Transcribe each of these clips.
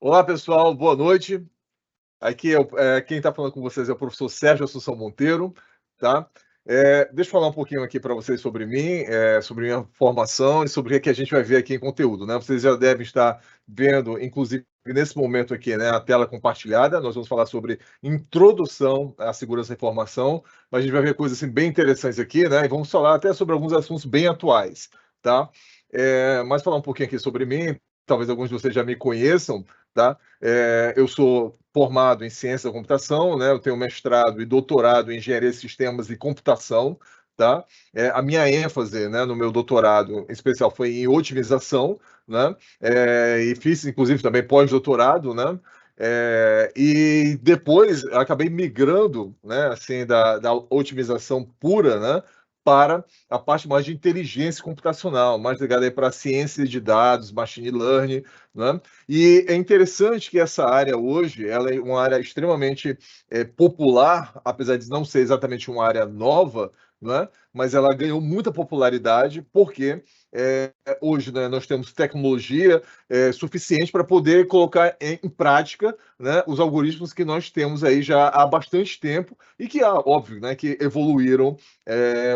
Olá, pessoal, boa noite. Aqui quem está falando com vocês é o professor Sérgio Assunção Monteiro, tá? Deixa eu falar um pouquinho aqui para vocês sobre mim, sobre minha formação e sobre o que a gente vai ver aqui em conteúdo, né? Vocês já devem estar vendo, inclusive nesse momento aqui, né, a tela compartilhada. Nós vamos falar sobre introdução à segurança da informação, mas a gente vai ver coisas assim, bem interessantes aqui, né? E vamos falar até sobre alguns assuntos bem atuais, tá? Mas falar um pouquinho aqui sobre mim, talvez alguns de vocês já me conheçam, tá? Eu sou formado em ciência da computação, né? Eu tenho mestrado e doutorado em engenharia de sistemas e computação, tá? A minha ênfase, né, no meu doutorado, em especial, foi em otimização, né? E fiz, inclusive, também pós-doutorado, né? E depois acabei migrando, né, assim, da otimização pura, né, para a parte mais de inteligência computacional, mais ligada para ciência de dados, machine learning, né? E é interessante que essa área hoje, ela é uma área extremamente popular, apesar de não ser exatamente uma área nova, né? Mas ela ganhou muita popularidade porque hoje, né, nós temos tecnologia suficiente para poder colocar em prática, né, os algoritmos que nós temos aí já há bastante tempo e que, óbvio, né, que evoluíram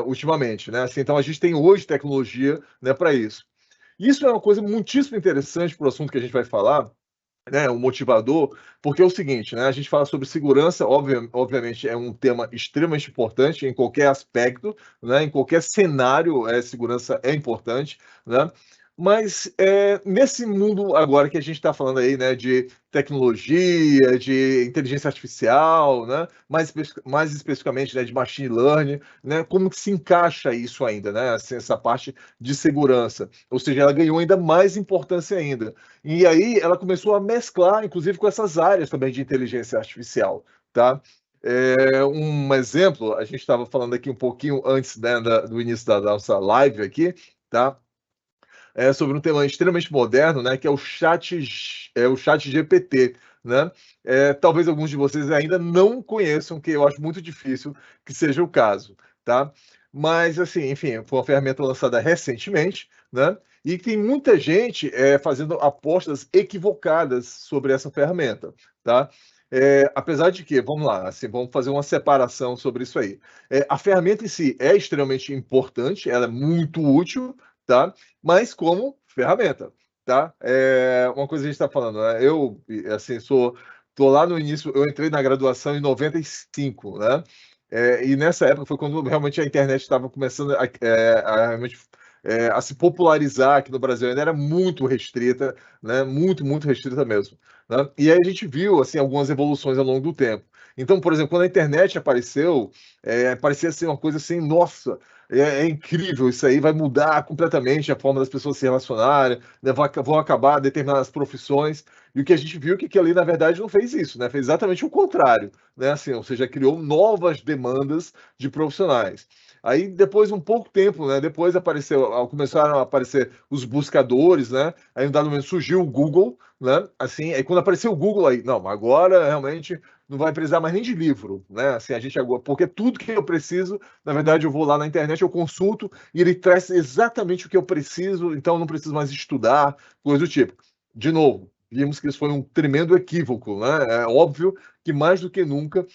ultimamente, né? Assim, então a gente tem hoje tecnologia, né, para isso. Isso é uma coisa muitíssimo interessante para o assunto que a gente vai falar, né, o motivador, porque é o seguinte, né, a gente fala sobre segurança, obviamente é um tema extremamente importante em qualquer aspecto, né, em qualquer cenário, segurança é importante, né, mas nesse mundo agora que a gente está falando aí, né, de tecnologia, de inteligência artificial, né, mais especificamente, né, de machine learning, né, como que se encaixa isso ainda, né, assim, essa parte de segurança, ou seja, ela ganhou ainda mais importância ainda. E aí ela começou a mesclar, inclusive, com essas áreas também de inteligência artificial, tá? Um exemplo, a gente estava falando aqui um pouquinho antes, né, do início da nossa live aqui, tá? Sobre um tema extremamente moderno, né, que é o chat GPT, né? Talvez alguns de vocês ainda não conheçam, que eu acho muito difícil que seja o caso, tá? Mas, assim, enfim, foi uma ferramenta lançada recentemente, né? E tem muita gente fazendo apostas equivocadas sobre essa ferramenta, tá? Apesar de que, vamos lá, assim, vamos fazer uma separação sobre isso aí. A ferramenta em si é extremamente importante, ela é muito útil, tá? Mas como ferramenta, tá? Uma coisa que a gente está falando, né? Eu, assim, tô lá no início, eu entrei na graduação em 95, né? E nessa época foi quando realmente a internet estava começando realmente a se popularizar aqui no Brasil, ainda era muito restrita, né? Muito, muito restrita mesmo, né? E aí a gente viu assim algumas evoluções ao longo do tempo. Então, por exemplo, quando a internet apareceu, parecia ser uma coisa assim, nossa, é incrível, isso aí vai mudar completamente a forma das pessoas se relacionarem, né, vão acabar determinadas profissões, e o que a gente viu é que aquilo ali, na verdade, não fez isso, né? Fez exatamente o contrário, né? Assim, ou seja, criou novas demandas de profissionais. Aí, depois, um pouco tempo, né? Depois começaram a aparecer os buscadores, né? Aí, em um dado momento, surgiu o Google, né? Assim, aí quando apareceu o Google, aí, não, agora realmente não vai precisar mais nem de livro, né? Assim, a gente agora, porque tudo que eu preciso, na verdade, eu vou lá na internet, eu consulto e ele traz exatamente o que eu preciso, então eu não preciso mais estudar, coisa do tipo. De novo, vimos que isso foi um tremendo equívoco, né? É óbvio que mais do que nunca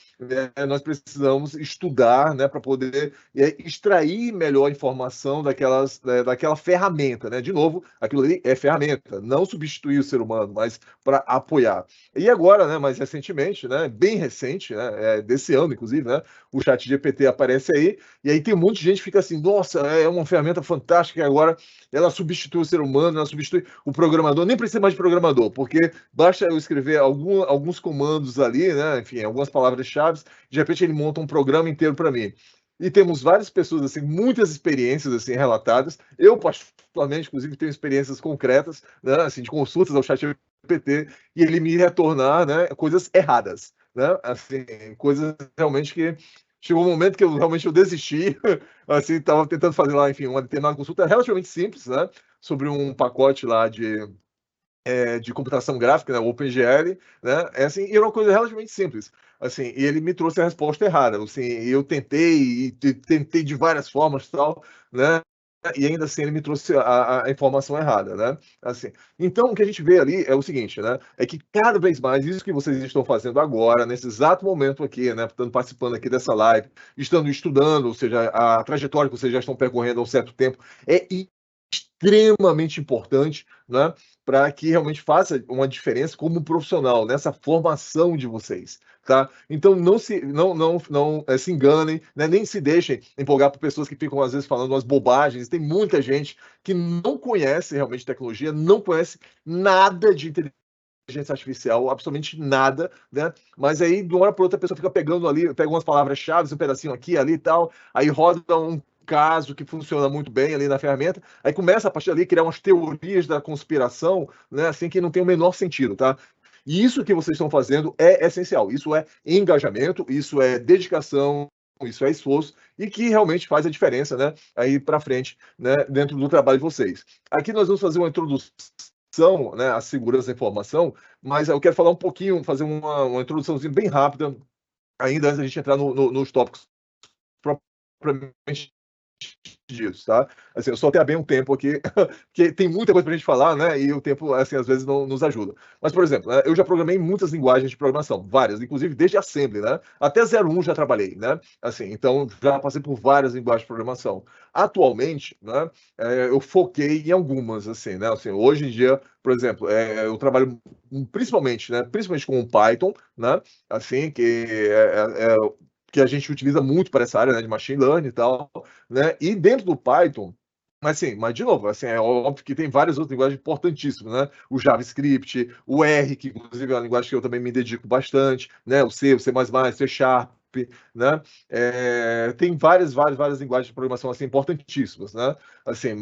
nós precisamos estudar, né, para poder extrair melhor a informação daquela ferramenta, né? De novo, aquilo ali é ferramenta, não substituir o ser humano, mas para apoiar. E agora, né, mais recentemente, né, bem recente, né, desse ano, inclusive, né, o chat GPT aparece aí, e aí tem um monte de gente que fica assim, nossa, é uma ferramenta fantástica, e agora ela substitui o ser humano, ela substitui o programador, nem precisa mais de programador, porque basta eu escrever alguns comandos ali, né, enfim, algumas palavras-chave, de repente ele monta um programa inteiro para mim. E temos várias pessoas, assim, muitas experiências, assim, relatadas. Eu, particularmente, inclusive, tenho experiências concretas, né, assim, de consultas ao chat GPT, e ele me retornar, né, coisas erradas, né, assim, coisas realmente que chegou um momento que eu realmente desisti, assim, estava tentando fazer lá, enfim, uma determinada consulta relativamente simples, né, sobre um pacote lá de computação gráfica, né, o OpenGL, né, assim, e era uma coisa relativamente simples, assim, e ele me trouxe a resposta errada, assim, e eu tentei de várias formas, tal, né, E ainda assim ele me trouxe a informação errada, né? Assim, então o que a gente vê ali é o seguinte, né? É que cada vez mais isso que vocês estão fazendo agora, nesse exato momento aqui, né? Estando participando aqui dessa live, estando estudando, ou seja, a trajetória que vocês já estão percorrendo há um certo tempo, é extremamente importante, né? Para que realmente faça uma diferença como profissional nessa formação de vocês. Tá? Então não se enganem, né? Nem se deixem empolgar por pessoas que ficam às vezes falando umas bobagens. Tem muita gente que não conhece realmente tecnologia, não conhece nada de inteligência artificial, absolutamente nada, né? Mas aí de uma hora para outra a pessoa fica pegando ali, pega umas palavras-chave, um pedacinho aqui, ali e tal, aí roda um caso que funciona muito bem ali na ferramenta, aí começa a partir dali a criar umas teorias da conspiração, né? Assim que não tem o menor sentido, tá? E isso que vocês estão fazendo é essencial. Isso é engajamento, isso é dedicação, isso é esforço e que realmente faz a diferença, né? Aí para frente, né? Dentro do trabalho de vocês. Aqui nós vamos fazer uma introdução, né? À segurança da informação, mas eu quero falar um pouquinho, fazer uma introduçãozinha bem rápida, ainda antes da gente entrar nos tópicos propriamente disso, tá? Assim, eu só tenho bem um tempo aqui, porque tem muita coisa pra gente falar, né? E o tempo, assim, às vezes não nos ajuda. Mas, por exemplo, né, eu já programei muitas linguagens de programação, várias, inclusive desde Assembly, né? Até 01 já trabalhei, né? Assim, então já passei por várias linguagens de programação. Atualmente, né, eu foquei em algumas, assim, né? Assim, hoje em dia, por exemplo, eu trabalho principalmente, né? Principalmente com o Python, né? Assim, que a gente utiliza muito para essa área, né, de machine learning e tal, né? E dentro do Python, mas de novo, assim, é óbvio que tem várias outras linguagens importantíssimas, né? O JavaScript, o R, que inclusive é uma linguagem que eu também me dedico bastante, né? O C, o C++, C Sharp, né? Tem várias linguagens de programação assim importantíssimas, né? Assim,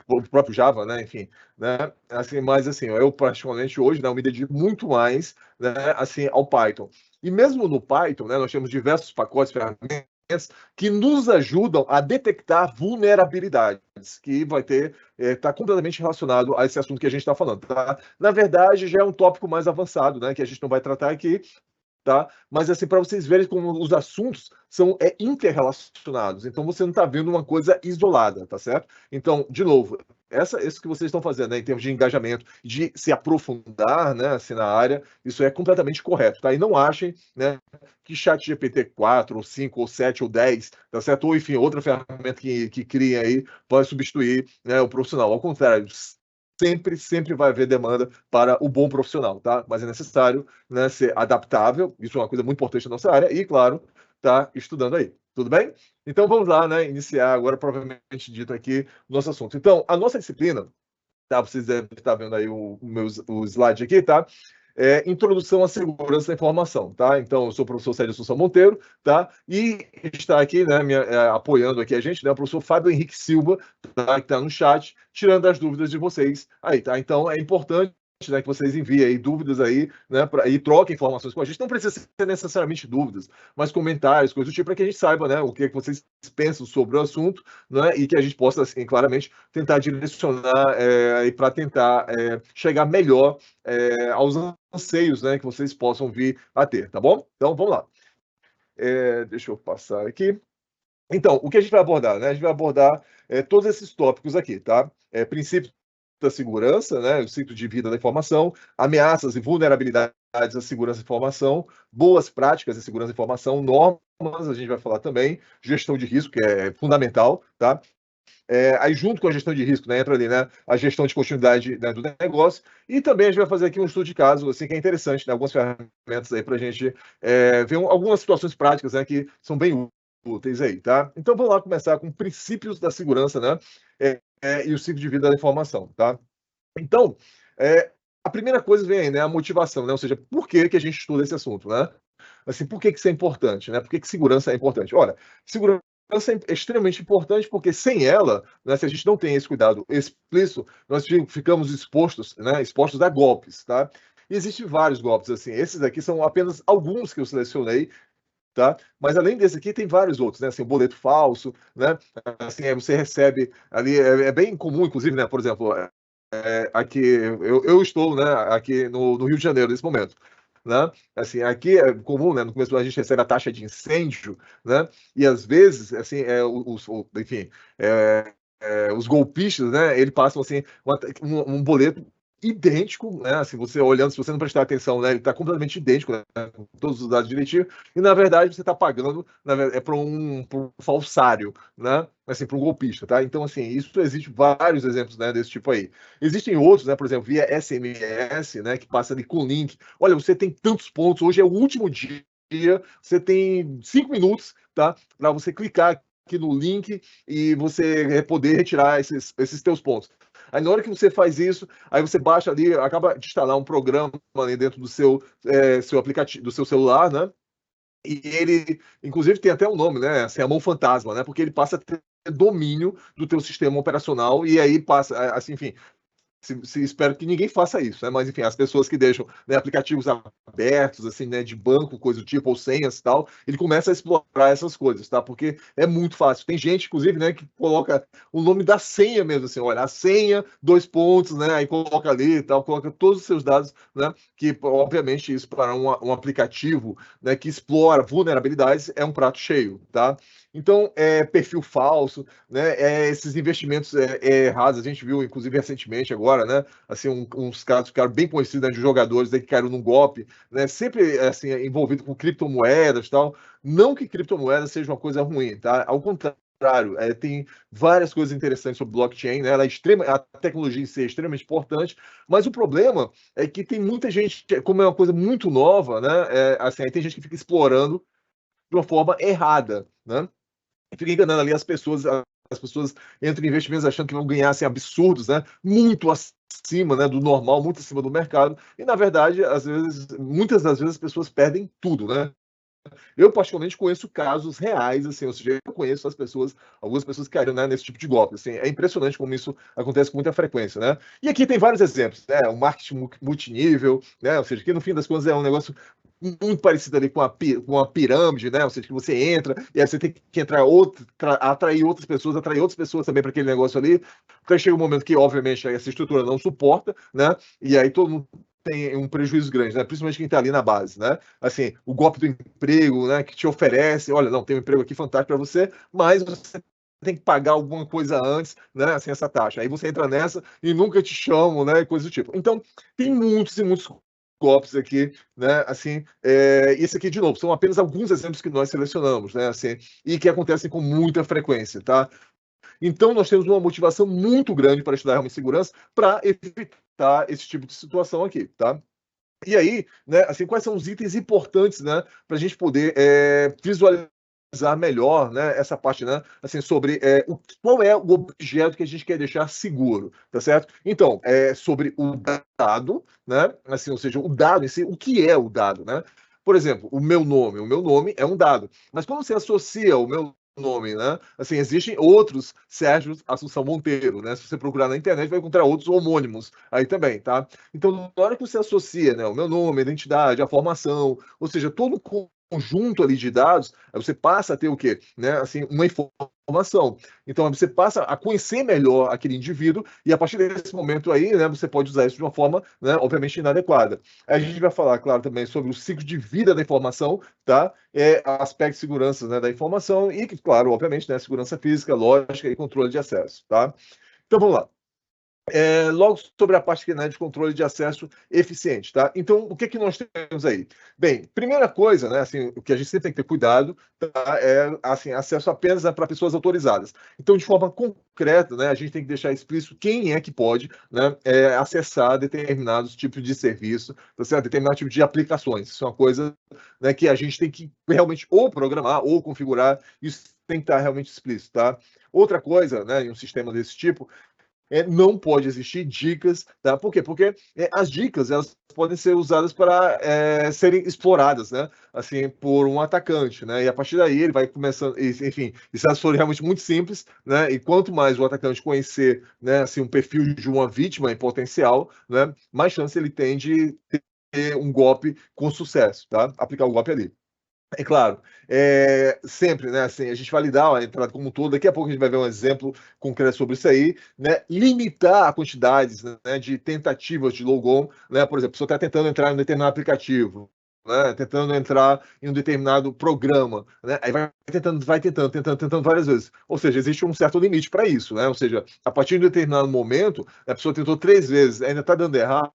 o próprio Java, né? Enfim, né? Assim, mas assim, eu particularmente hoje, né, eu me dedico muito mais, né, assim, ao Python. E mesmo no Python, né, nós temos diversos pacotes, ferramentas que nos ajudam a detectar vulnerabilidades, que vai ter está completamente relacionado a esse assunto que a gente está falando. Tá? Na verdade, já é um tópico mais avançado, né, que a gente não vai tratar aqui, tá? Mas assim, para vocês verem como os assuntos são interrelacionados. Então você não está vendo uma coisa isolada, tá certo? Então, de novo, isso que vocês estão fazendo, né, em termos de engajamento, de se aprofundar, né, assim, na área, isso é completamente correto, tá? E não achem, né, que ChatGPT 4, ou 5, ou 7, ou 10, tá certo? Ou enfim, outra ferramenta que cria aí vai substituir, né, o profissional. Ao contrário, sempre vai haver demanda para o bom profissional, tá? Mas é necessário, né, ser adaptável, isso é uma coisa muito importante na nossa área, e, claro, tá estudando aí. Tudo bem? Então vamos lá, né? Iniciar agora, provavelmente dito aqui, o nosso assunto. Então, a nossa disciplina, tá? Vocês devem estar vendo aí o slide aqui, tá? Introdução à segurança da informação, tá? Então, eu sou o professor Sérgio Assunção Monteiro, tá? E está aqui, né, apoiando aqui a gente, né, o professor Fábio Henrique Silva, tá? Que está no chat, tirando as dúvidas de vocês aí, tá? Então, é importante, né, que vocês enviem aí dúvidas aí, né, e troquem informações com a gente. Não precisa ser necessariamente dúvidas, mas comentários, coisas do tipo, para que a gente saiba, né, o que vocês pensam sobre o assunto, né, e que a gente possa, assim, claramente tentar direcionar para tentar chegar melhor aos anseios, né, que vocês possam vir a ter, tá bom? Então, vamos lá. Deixa eu passar aqui. Então, o que a gente vai abordar, né? A gente vai abordar todos esses tópicos aqui, tá? Princípios da segurança, né? O ciclo de vida da informação, ameaças e vulnerabilidades à segurança da informação, boas práticas de segurança da informação, normas, a gente vai falar também, gestão de risco, que é fundamental, tá? Aí, junto com a gestão de risco, né, entra ali, né, a gestão de continuidade, né, do negócio, e também a gente vai fazer aqui um estudo de caso, assim, que é interessante, né, algumas ferramentas aí para a gente ver algumas situações práticas, né, que são bem úteis aí, tá? Então, vamos lá começar com princípios da segurança, né, e o ciclo de vida da informação, tá? Então, a primeira coisa vem aí, né, a motivação, né, ou seja, por que a gente estuda esse assunto, né? Assim, por que isso é importante, né? Por que segurança é importante? Olha, segurança é extremamente importante porque sem ela, né, se a gente não tem esse cuidado explícito, nós ficamos expostos, né, expostos a golpes, tá? E existem vários golpes, assim, esses aqui são apenas alguns que eu selecionei, tá? Mas além desse aqui tem vários outros, né? Assim, o boleto falso, né? Assim, você recebe ali, é bem comum, inclusive, né? Por exemplo, aqui eu estou, né? Aqui no Rio de Janeiro nesse momento, né? Assim, aqui é comum, né? No começo do ano a gente recebe a taxa de incêndio, né? E às vezes, assim, enfim, os golpistas, né, eles passam assim um boleto idêntico, né, assim, você olhando, se você não prestar atenção, né, ele está completamente idêntico, né, com todos os dados direitinho, e na verdade você está pagando para um falsário, né, assim, para um golpista, tá? Então, assim, isso existe vários exemplos, né, desse tipo aí. Existem outros, né, por exemplo, via SMS, né, que passa ali com link. Olha, você tem tantos pontos, hoje é o último dia, você tem 5 minutos, tá, para você clicar aqui no link e você poder retirar esses teus pontos. Aí na hora que você faz isso, aí você baixa ali, acaba de instalar um programa ali dentro do seu aplicativo, do seu celular, né? E ele, inclusive, tem até um nome, né? Assim, a mão fantasma, né? Porque ele passa a ter domínio do teu sistema operacional e aí passa, assim, enfim, espero que ninguém faça isso, né? Mas enfim, as pessoas que deixam, né, aplicativos abertos, assim, né, de banco, coisa do tipo, ou senhas e tal, ele começa a explorar essas coisas, tá? Porque é muito fácil. Tem gente, inclusive, né, que coloca o nome da senha mesmo, assim, olha, a senha, 2 pontos, né? Aí coloca ali e tal, coloca todos os seus dados, né? Que, obviamente, isso para um aplicativo, né, que explora vulnerabilidades é um prato cheio, tá? Então, perfil falso, né? Esses investimentos errados, a gente viu, inclusive, recentemente agora, né? Assim, uns casos ficaram bem conhecidos, né, de jogadores aí que caíram num golpe, né? Sempre assim, envolvido com criptomoedas e tal. Não que criptomoedas seja uma coisa ruim, tá? Ao contrário, tem várias coisas interessantes sobre blockchain, né? A tecnologia em si é extremamente importante, mas o problema é que tem muita gente, como é uma coisa muito nova, né? Assim, aí tem gente que fica explorando de uma forma errada, né? Fica enganando ali as pessoas entram em investimentos achando que vão ganhar assim, absurdos, né? Muito acima, né, do normal, muito acima do mercado. E na verdade, às vezes, muitas das vezes as pessoas perdem tudo, né? Eu particularmente conheço casos reais, assim, ou seja, eu conheço as pessoas, algumas pessoas que caíram, né, nesse tipo de golpe. Assim, é impressionante como isso acontece com muita frequência, né? E aqui tem vários exemplos, né? O marketing multinível, né? Ou seja, que no fim das contas é um negócio muito parecido ali com a pirâmide, né? Ou seja, que você entra e aí você tem que entrar atrair outras pessoas também para aquele negócio ali. Então chega um momento que, obviamente, essa estrutura não suporta, né? E aí todo mundo tem um prejuízo grande, né? Principalmente quem está ali na base, né? Assim, o golpe do emprego, né? Que te oferece, olha, não, tem um emprego aqui fantástico para você, mas você tem que pagar alguma coisa antes, né? Assim, essa taxa. Aí você entra nessa e nunca te chamam, né? Coisa do tipo. Então, tem muitos e muitos golpes aqui, né? Assim, isso aqui, de novo, são apenas alguns exemplos que nós selecionamos, né? Assim, e que acontecem com muita frequência, tá? Então, nós temos uma motivação muito grande para estudar realmente segurança para evitar esse tipo de situação aqui, tá? E aí, né, assim, quais são os itens importantes, né, para a gente poder visualizar melhor, né, essa parte, né, assim, sobre qual é o objeto que a gente quer deixar seguro, tá certo? Então, sobre o dado, né, assim, ou seja, o dado em si, o que é o dado, né? Por exemplo, o meu nome é um dado, mas quando você associa o meu nome, né? Assim, existem outros Sérgio Assunção Monteiro, né? Se você procurar na internet, vai encontrar outros homônimos aí também, tá? Então, na hora que você associa, né, o meu nome, a identidade, a formação, ou seja, todo o conjunto ali de dados, aí você passa a ter o quê? Né, assim, uma informação. Então, você passa a conhecer melhor aquele indivíduo e a partir desse momento aí, né, você pode usar isso de uma forma, né, obviamente inadequada. A gente vai falar, claro, também sobre o ciclo de vida da informação, tá? Aspectos de segurança, né, da informação e, claro, obviamente, né, segurança física, lógica e controle de acesso, tá? Então, vamos lá. Logo sobre a parte, né, de controle de acesso eficiente, tá? Então, o que que nós temos aí? Bem, primeira coisa, né, assim, o que a gente sempre tem que ter cuidado, tá, assim, acesso apenas, né, para pessoas autorizadas. Então, de forma concreta, né, a gente tem que deixar explícito quem é que pode, né, acessar determinados tipos de serviço, tá certo? Determinado tipo de aplicações. Isso é uma coisa, né, que a gente tem que realmente ou programar ou configurar. Isso tem que estar realmente explícito, tá? Outra coisa, né, em um sistema desse tipo não pode existir dicas, tá? Por quê? Porque as dicas elas podem ser usadas para serem exploradas, né? Assim, por um atacante, né? E a partir daí ele vai começando, enfim, e se elas forem realmente muito simples, né? E quanto mais o atacante conhecer, né? Assim, um perfil de uma vítima em potencial, né? Mais chance ele tem de ter um golpe com sucesso, tá? Aplicar o golpe ali. É claro, sempre, né, assim, a gente vai lidar a entrada como um todo, daqui a pouco a gente vai ver um exemplo concreto sobre isso aí, né, limitar a quantidades, né, de tentativas de logon, né, por exemplo, se você está tentando entrar em um determinado aplicativo, né, tentando entrar em um determinado programa, né, aí vai tentando várias vezes. Ou seja, existe um certo limite para isso, né? Ou seja, a partir de um determinado momento, a pessoa tentou 3 vezes, ainda está dando errado,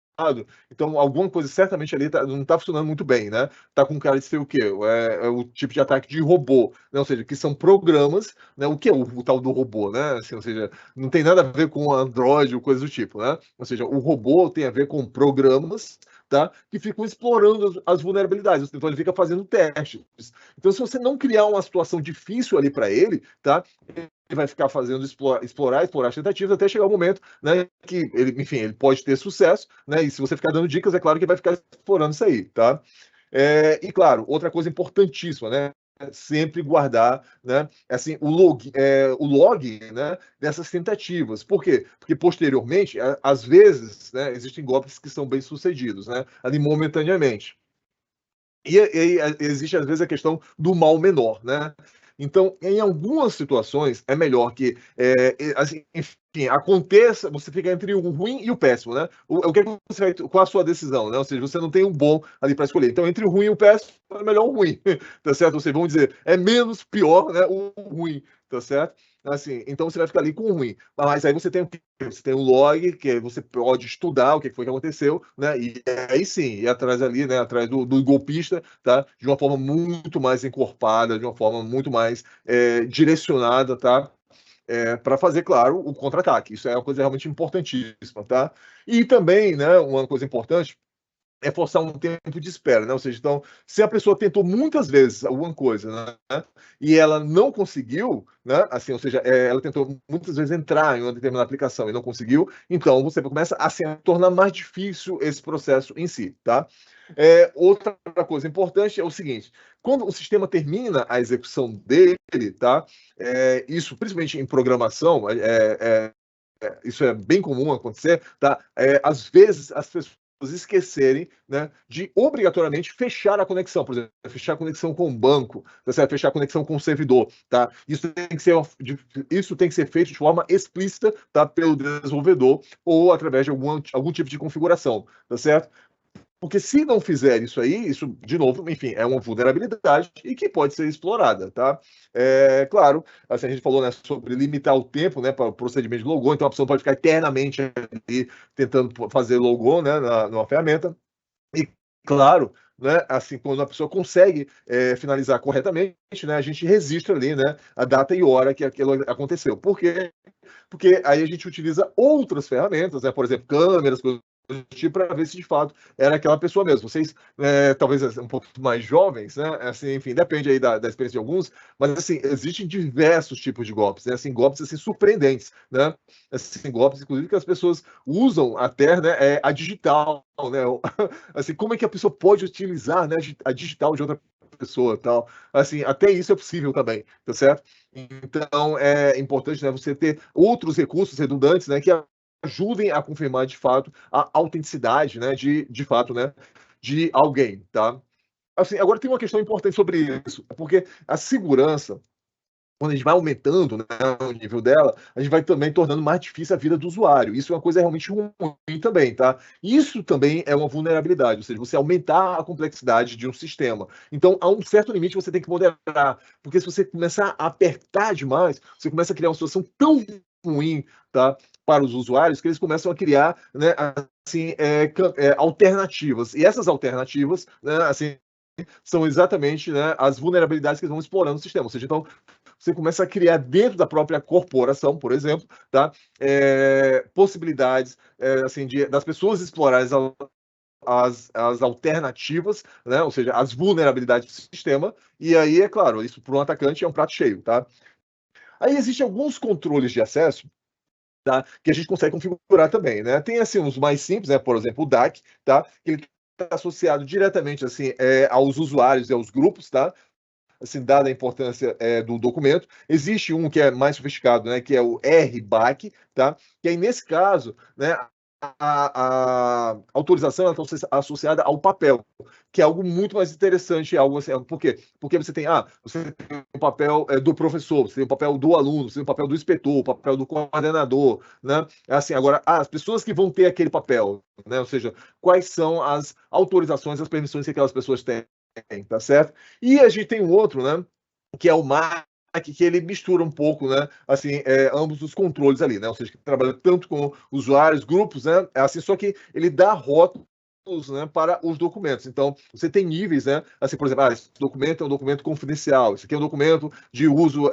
então alguma coisa certamente ali não está funcionando muito bem, né? Tá com cara de ser o quê? É o tipo de ataque de robô, né? Ou seja, que são programas, né? O que é o tal do robô, né? Assim, ou seja, não tem nada a ver com Android ou coisa do tipo, né? Ou seja, o robô tem a ver com programas, tá? Que ficam explorando as vulnerabilidades. Então ele fica fazendo testes. Então, se você não criar uma situação difícil ali para ele, tá? Ele vai ficar fazendo explorar as tentativas até chegar o momento, né? Que ele, enfim, ele pode ter sucesso, né? E se você ficar dando dicas, é claro que vai ficar explorando isso aí, tá? E claro, outra coisa importantíssima, né? Sempre guardar, né, assim, o log, né, dessas tentativas. Por quê? Porque posteriormente, às vezes, né, existem golpes que são bem sucedidos, né, ali momentaneamente. E existe, às vezes, a questão do mal menor, né? Então, em algumas situações, é melhor que, assim, enfim, aconteça, você fica entre o ruim e o péssimo, né? O que é que você vai, qual a sua decisão, né? Ou seja, você não tem um bom ali para escolher. Então, entre o ruim e o péssimo, é melhor o ruim, tá certo? Ou seja, vamos dizer, é menos pior, né, o ruim, tá certo? Assim, então você vai ficar ali com o ruim. Mas aí você tem o quê? Você tem o log, que você pode estudar o que foi que aconteceu, né? E aí sim, ir atrás ali, né? Atrás do golpista, tá? De uma forma muito mais encorpada, de uma forma muito mais direcionada, tá? Para fazer, claro, o contra-ataque. Isso é uma coisa realmente importantíssima, tá? E também, né? Uma coisa importante é forçar um tempo de espera, né? Ou seja, então, se a pessoa tentou muitas vezes alguma coisa, né? E ela não conseguiu, né? Assim, ou seja, ela tentou muitas vezes entrar em uma determinada aplicação e não conseguiu, então você começa assim, a tornar mais difícil esse processo em si, tá? Outra coisa importante é o seguinte: quando o sistema termina a execução dele, tá? Isso, principalmente em programação, isso é bem comum acontecer, tá? Às vezes as pessoas esquecerem, né, de obrigatoriamente fechar a conexão, por exemplo, fechar a conexão com o banco, tá certo? Fechar a conexão com o servidor, tá? Isso tem que ser feito de forma explícita, tá, pelo desenvolvedor ou através de algum tipo de configuração, tá certo? Porque se não fizer isso aí, isso, de novo, enfim, é uma vulnerabilidade e que pode ser explorada, tá? Claro, assim, a gente falou, né, sobre limitar o tempo, né, para o procedimento de logon, então a pessoa pode ficar eternamente ali tentando fazer logon, né, numa ferramenta. E, claro, né, assim, quando a pessoa consegue finalizar corretamente, né, a gente registra ali, né, a data e hora que aquilo aconteceu. Por quê? Porque aí a gente utiliza outras ferramentas, né, por exemplo, câmeras, coisas tipo, para ver se de fato era aquela pessoa mesmo. Vocês, talvez um pouco mais jovens, né? Assim, enfim, depende aí da experiência de alguns, mas assim, existem diversos tipos de golpes, né? Assim, golpes assim, surpreendentes, né? Assim, golpes, inclusive, que as pessoas usam até, né, a digital, né? Assim, como é que a pessoa pode utilizar, né, a digital de outra pessoa, tal. Assim, até isso é possível também, tá certo? Então, é importante, né, você ter outros recursos redundantes, né, que ajudem a confirmar de fato a autenticidade, né, de fato, né, de alguém, tá? Assim, agora tem uma questão importante sobre isso, porque a segurança, quando a gente vai aumentando, né, o nível dela, a gente vai também tornando mais difícil a vida do usuário. Isso é uma coisa realmente ruim também, tá? Isso também é uma vulnerabilidade, ou seja, você aumentar a complexidade de um sistema. Então, a um certo limite você tem que moderar, porque se você começar a apertar demais, você começa a criar uma situação tão ruim, tá, para os usuários, que eles começam a criar, né, assim, alternativas. E essas alternativas, né, assim, são exatamente, né, as vulnerabilidades que eles vão explorando no sistema. Ou seja, então, você começa a criar dentro da própria corporação, por exemplo, tá? Possibilidades assim, das pessoas explorarem as alternativas, né? Ou seja, as vulnerabilidades do sistema, e aí, é claro, isso para um atacante é um prato cheio, tá? Aí existem alguns controles de acesso, tá? Que a gente consegue configurar também, né? Tem assim uns mais simples, né? Por exemplo, o DAC, tá? Que ele está associado diretamente assim aos usuários e aos grupos, tá? Assim, dada a importância do documento. Existe um que é mais sofisticado, né, que é o RBAC, tá? Que aí, nesse caso, né, a autorização está associada ao papel, que é algo muito mais interessante, algo assim, por quê? Porque você tem o papel do professor, você tem o papel do aluno, você tem o papel do inspetor, o papel do coordenador, né? Assim, agora, as pessoas que vão ter aquele papel, né? Ou seja, quais são as autorizações, as permissões que aquelas pessoas têm, tá certo? E a gente tem um outro, né? Que é o MAC, que ele mistura um pouco, né, assim, ambos os controles ali, né, ou seja, que trabalha tanto com usuários, grupos, né, assim, só que ele dá rótulos, né, para os documentos. Então, você tem níveis, né, assim, por exemplo, esse documento é um documento confidencial, esse aqui é um documento de uso,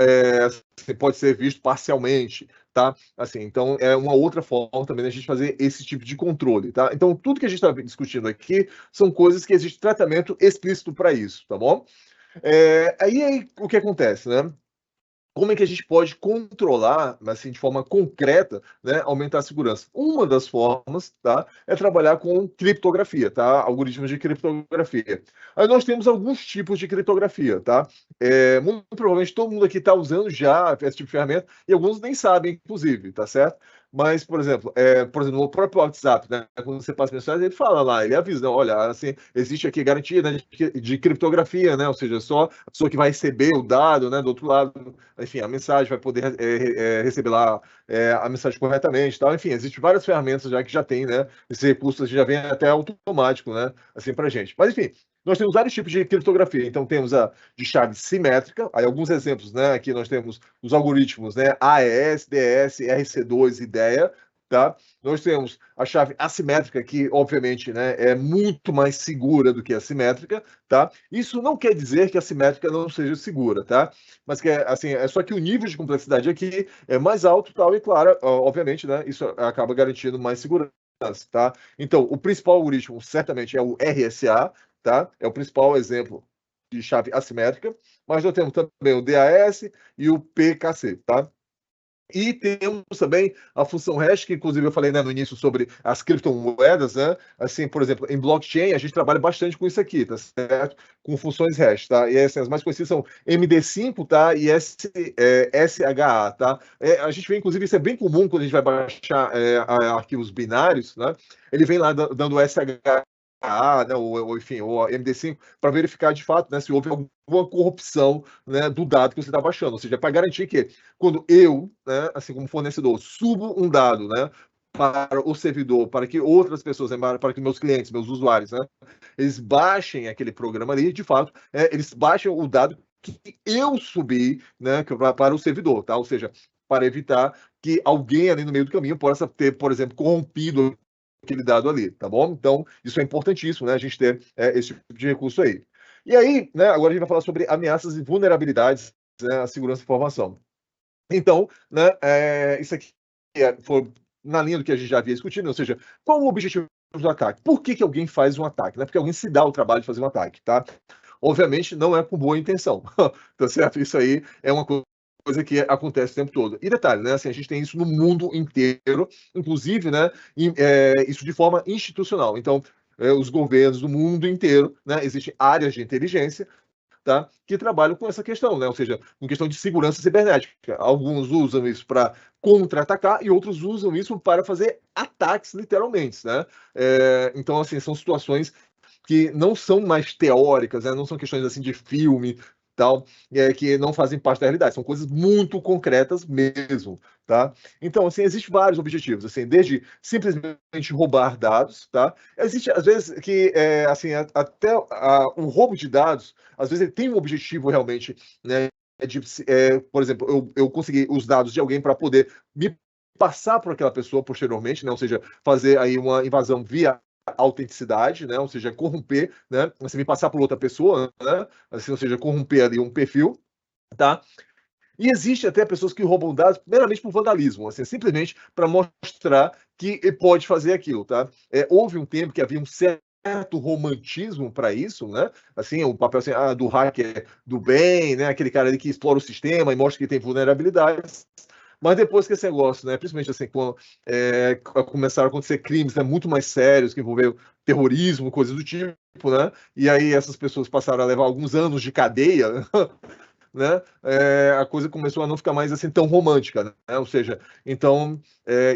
pode ser visto parcialmente, tá? Assim, então, é uma outra forma também da gente fazer esse tipo de controle, tá? Então, tudo que a gente está discutindo aqui são coisas que existe tratamento explícito para isso, tá bom? Aí o que acontece, né? Como é que a gente pode controlar, assim, de forma concreta, né, aumentar a segurança? Uma das formas, tá, é trabalhar com criptografia, tá? Algoritmos de criptografia. Aí nós temos alguns tipos de criptografia, tá? Muito provavelmente todo mundo aqui está usando já esse tipo de ferramenta e alguns nem sabem, inclusive, tá certo? Mas, por exemplo, no próprio WhatsApp, né, quando você passa mensagem, ele fala lá, ele avisa, né, olha, assim, existe aqui garantia, né, de criptografia, né, ou seja, só a pessoa que vai receber o dado, né, do outro lado, enfim, a mensagem vai poder receber lá a mensagem corretamente, tal. Enfim, existem várias ferramentas já que já tem, né, esse recurso já vem até automático, né, assim, para gente. Mas, enfim, nós temos vários tipos de criptografia. Então, temos a de chave simétrica. Aí, alguns exemplos, né? Aqui nós temos os algoritmos, né? AES, DS, RC2 e IDEA, tá? Nós temos a chave assimétrica, que, obviamente, né, é muito mais segura do que a simétrica, tá? Isso não quer dizer que a simétrica não seja segura, tá? Mas que assim, é só que o nível de complexidade aqui é mais alto, tal, e claro, obviamente, né, isso acaba garantindo mais segurança, tá? Então, o principal algoritmo certamente é o RSA, tá? É o principal exemplo de chave assimétrica, mas nós temos também o DAS e o PKC, tá? E temos também a função hash, que inclusive eu falei, né, no início sobre as criptomoedas, né? Assim, por exemplo, em blockchain a gente trabalha bastante com isso aqui, tá certo? Com funções hash, tá? E assim, as mais conhecidas são MD5, tá? E SHA, tá? A gente vê, inclusive, isso é bem comum quando a gente vai baixar arquivos binários, né? Ele vem lá dando SHA, né, enfim, o MD5, para verificar de fato, né, se houve alguma corrupção, né, do dado que você está baixando. Ou seja, para garantir que quando eu, né, assim como fornecedor, subo um dado, né, para o servidor, para que outras pessoas, para que meus clientes, meus usuários, né, eles baixem aquele programa ali, de fato, eles baixam o dado que eu subi, né, para o servidor, tá? Ou seja, para evitar que alguém ali no meio do caminho possa ter, por exemplo, corrompido aquele dado ali, tá bom? Então, isso é importantíssimo, né, a gente ter esse tipo de recurso aí. E aí, né, agora a gente vai falar sobre ameaças e vulnerabilidades, né, à segurança da informação. Então, né, isso aqui foi na linha do que a gente já havia discutido, ou seja, qual o objetivo do ataque? Por que alguém faz um ataque? Né? Porque alguém se dá o trabalho de fazer um ataque, tá? Obviamente, não é com boa intenção, tá certo? Isso aí é uma coisa que acontece o tempo todo. E detalhe, né? Assim, a gente tem isso no mundo inteiro, inclusive, né? Isso de forma institucional. Então, os governos do mundo inteiro, né? Existem áreas de inteligência, tá? Que trabalham com essa questão, né? Ou seja, com questão de segurança cibernética. Alguns usam isso para contra-atacar e outros usam isso para fazer ataques, literalmente, né? Então, assim, são situações que não são mais teóricas, né? Não são questões assim de filme, tal, que não fazem parte da realidade, são coisas muito concretas mesmo, tá? Então, assim, existem vários objetivos, assim, desde simplesmente roubar dados, tá? Existe, às vezes, que, assim, até o roubo de dados, às vezes ele tem um objetivo realmente, né, por exemplo, eu consegui os dados de alguém para poder me passar por aquela pessoa posteriormente, né? Ou seja, fazer aí uma invasão via autenticidade, né? Ou seja, corromper, né? Você me passar por outra pessoa, né? Assim, ou seja, corromper ali um perfil, tá? E existe até pessoas que roubam dados meramente por vandalismo, assim, simplesmente para mostrar que pode fazer aquilo, tá? Houve um tempo que havia um certo romantismo para isso, né? Assim, o papel assim, do hacker do bem, né? Aquele cara ali que explora o sistema e mostra que tem vulnerabilidades. Mas depois que esse negócio, né, principalmente assim, quando começaram a acontecer crimes, né, muito mais sérios, que envolveram terrorismo, coisas do tipo, né? E aí essas pessoas passaram a levar alguns anos de cadeia, né, a coisa começou a não ficar mais assim tão romântica, né? Ou seja, então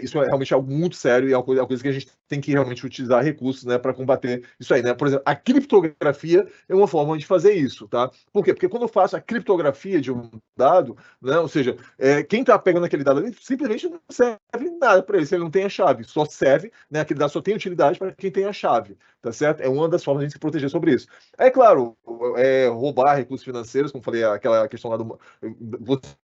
isso é realmente algo muito sério e é uma coisa que a gente tem que realmente utilizar recursos, né, para combater isso aí, né? Por exemplo, a criptografia é uma forma de fazer isso, tá? Por quê? Porque quando eu faço a criptografia de um dado, né, ou seja, quem está pegando aquele dado ali simplesmente não serve nada para ele, se ele não tem a chave, só serve, né, aquele dado só tem utilidade para quem tem a chave, tá certo? É uma das formas de a gente se proteger sobre isso. É claro, roubar recursos financeiros, como falei, aquela questão lá do.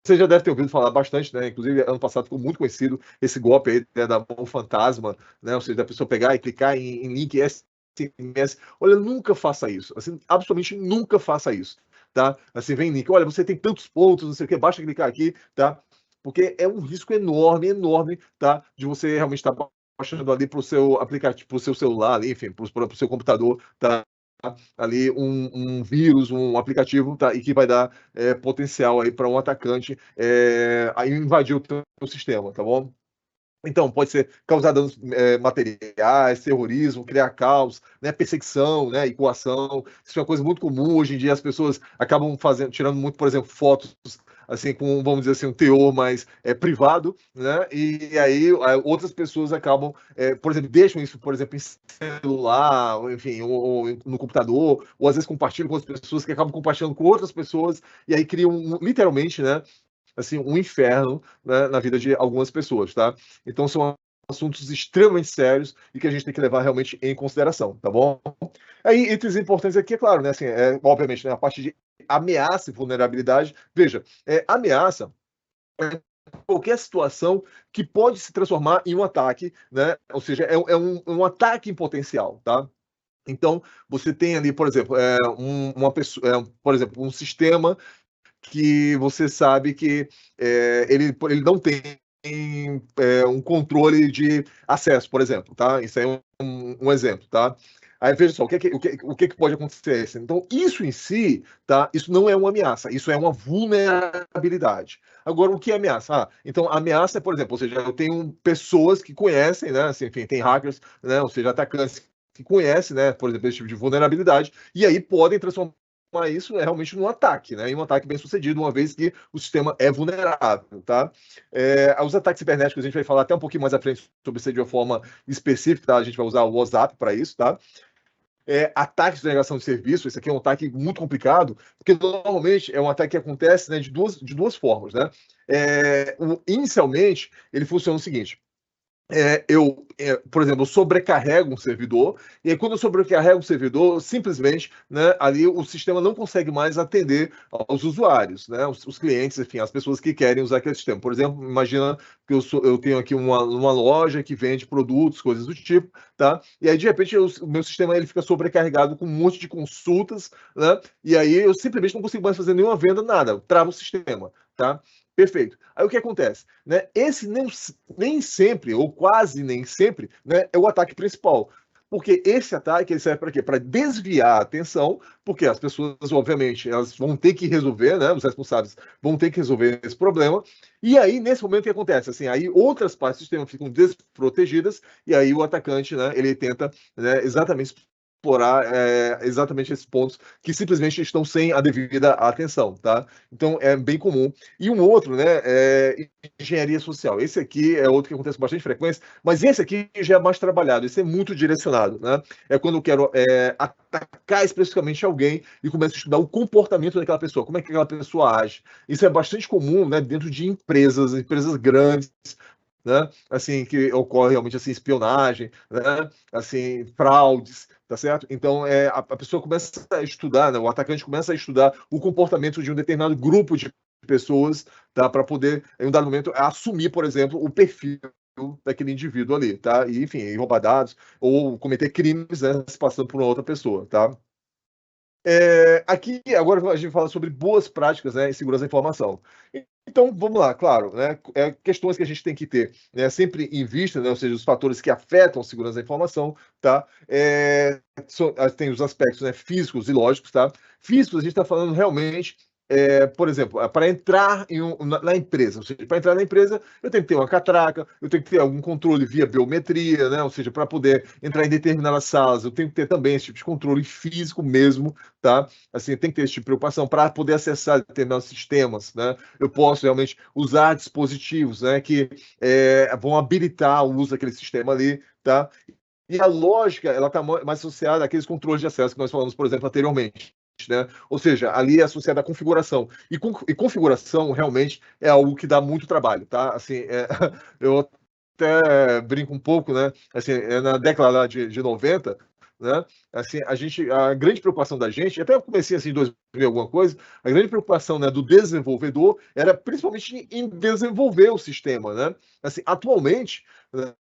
Você já deve ter ouvido falar bastante, né? Inclusive, ano passado ficou muito conhecido esse golpe aí, né, da mão fantasma, né? Ou seja, da pessoa pegar e clicar em link SMS. Olha, nunca faça isso. Assim, absolutamente nunca faça isso, tá? Assim, vem link, olha, você tem tantos pontos, não sei o que, basta clicar aqui, tá? Porque é um risco enorme, enorme, tá? De você realmente estar baixando ali para o seu aplicativo, para o seu celular, ali, enfim, para o seu computador, tá? Ali um vírus, um aplicativo, tá? E que vai dar potencial aí para um atacante aí invadir o teu sistema, tá bom? Então, pode ser causar danos materiais, terrorismo, criar caos, né, perseguição, né, e coação. Isso é uma coisa muito comum. Hoje em dia, as pessoas acabam tirando muito, por exemplo, fotos assim com, vamos dizer assim, um teor mais privado, né? E aí outras pessoas acabam, por exemplo, deixam isso, por exemplo, em celular, ou, enfim, ou no computador, ou às vezes compartilham com outras pessoas que acabam compartilhando com outras pessoas e aí criam literalmente, né? Assim, um inferno, né, na vida de algumas pessoas, tá? Então são assuntos extremamente sérios e que a gente tem que levar realmente em consideração, tá bom? Aí, itens importantes aqui, é claro, né, assim, obviamente, né, a parte de ameaça e vulnerabilidade. Veja, ameaça é qualquer situação que pode se transformar em um ataque, né? Ou seja, um ataque em potencial, tá? Então, você tem ali, por exemplo, uma pessoa, por exemplo, um sistema que você sabe que ele não tem um controle de acesso, por exemplo, tá? Isso aí é um exemplo, tá? Aí veja só, o que pode acontecer? Então, isso em si, tá? Isso não é uma ameaça, isso é uma vulnerabilidade. Agora, o que é ameaça? Então, a ameaça é, por exemplo, ou seja, eu tenho pessoas que conhecem, né? Assim, enfim, tem hackers, né? Ou seja, atacantes que conhecem, né? Por exemplo, esse tipo de vulnerabilidade, e aí podem transformar isso realmente num ataque, né? E um ataque bem sucedido, uma vez que o sistema é vulnerável, tá? Os ataques cibernéticos, a gente vai falar até um pouquinho mais à frente sobre isso de uma forma específica, tá? A gente vai usar o WhatsApp para isso, tá? Ataques de negação de serviço, esse aqui é um ataque muito complicado, porque normalmente é um ataque que acontece, né, de duas formas, né? Inicialmente, ele funciona o seguinte: por exemplo, eu sobrecarrego um servidor, e aí quando eu sobrecarrego um servidor, simplesmente, né, ali o sistema não consegue mais atender aos usuários, né, os clientes, enfim, as pessoas que querem usar aquele sistema. Por exemplo, imagina que eu tenho aqui uma loja que vende produtos, coisas do tipo, tá? E aí, de repente, o meu sistema ele fica sobrecarregado com um monte de consultas, né? E aí eu simplesmente não consigo mais fazer nenhuma venda, nada, eu travo o sistema, tá? Perfeito. Aí o que acontece? Né? Esse nem sempre, ou quase nem sempre, né, é o ataque principal. Porque esse ataque ele serve para quê? Para desviar a atenção, porque as pessoas, obviamente, elas vão ter que resolver, né? Os responsáveis vão ter que resolver esse problema. E aí, nesse momento, o que acontece? Assim, aí outras partes do sistema ficam desprotegidas, e aí o atacante, né, ele tenta, né, exatamente explorar exatamente esses pontos que simplesmente estão sem a devida atenção, tá? Então é bem comum. E um outro, né, engenharia social. Esse aqui é outro que acontece com bastante frequência, mas esse aqui já é mais trabalhado, esse é muito direcionado, né? É quando eu quero atacar especificamente alguém e começo a estudar o comportamento daquela pessoa, como é que aquela pessoa age. Isso é bastante comum, né, dentro de empresas grandes, né? Assim, que ocorre realmente assim, espionagem, né? Assim, fraudes, tá certo? Então, a pessoa começa a estudar, né? O atacante começa a estudar o comportamento de um determinado grupo de pessoas, tá? Para poder, em um dado momento, assumir, por exemplo, o perfil daquele indivíduo ali, tá? E, enfim, roubar dados ou cometer crimes, né? Se passando por uma outra pessoa, tá? Aqui, agora a gente fala sobre boas práticas, né, em segurança da informação. Então, vamos lá, claro, né, questões que a gente tem que ter, né, sempre em vista, né, ou seja, os fatores que afetam a segurança da informação, tá? Tem os aspectos, né, físicos e lógicos, tá? Físicos, a gente está falando realmente por exemplo, para entrar na empresa, ou seja, para entrar na empresa, eu tenho que ter uma catraca, eu tenho que ter algum controle via biometria, né? Ou seja, para poder entrar em determinadas salas, eu tenho que ter também esse tipo de controle físico mesmo, tá? Assim, tem que ter esse tipo de preocupação para poder acessar determinados sistemas, né? Eu posso realmente usar dispositivos, né, que vão habilitar o uso daquele sistema ali, tá? E a lógica, ela está mais associada àqueles controles de acesso que nós falamos, por exemplo, anteriormente. Né? Ou seja, ali é associada à configuração. E configuração realmente é algo que dá muito trabalho, tá? Assim, eu até brinco um pouco, né? Assim, na década lá de 90, né? Assim, a grande preocupação da gente, até eu comecei assim em 2000 alguma coisa, a grande preocupação, né, do desenvolvedor era principalmente em desenvolver o sistema, né? Assim, atualmente, né,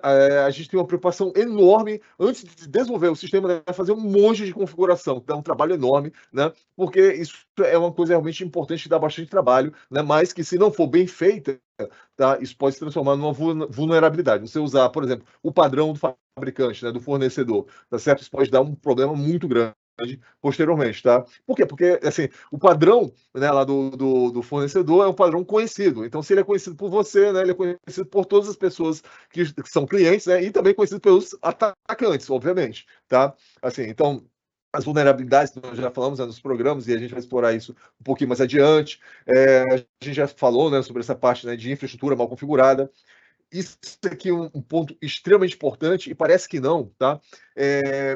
a gente tem uma preocupação enorme antes de desenvolver o sistema, né, fazer um monte de configuração, que dá um trabalho enorme, né? Porque isso é uma coisa realmente importante que dá bastante trabalho, né? Mas que se não for bem feita, tá? Isso pode se transformar numa vulnerabilidade. Você usar, por exemplo, o padrão do fabricante, né, do fornecedor, tá certo? Isso pode dar um problema muito grande posteriormente, tá? Por quê? Porque, assim, o padrão, né, lá do fornecedor é um padrão conhecido. Então, se ele é conhecido por você, né, ele é conhecido por todas as pessoas que são clientes, né, e também conhecido pelos atacantes, obviamente, tá? Assim, então, as vulnerabilidades que nós já falamos, né, nos programas, e a gente vai explorar isso um pouquinho mais adiante. A gente já falou, né, sobre essa parte, né, de infraestrutura mal configurada. Isso aqui é um ponto extremamente importante, e parece que não, tá?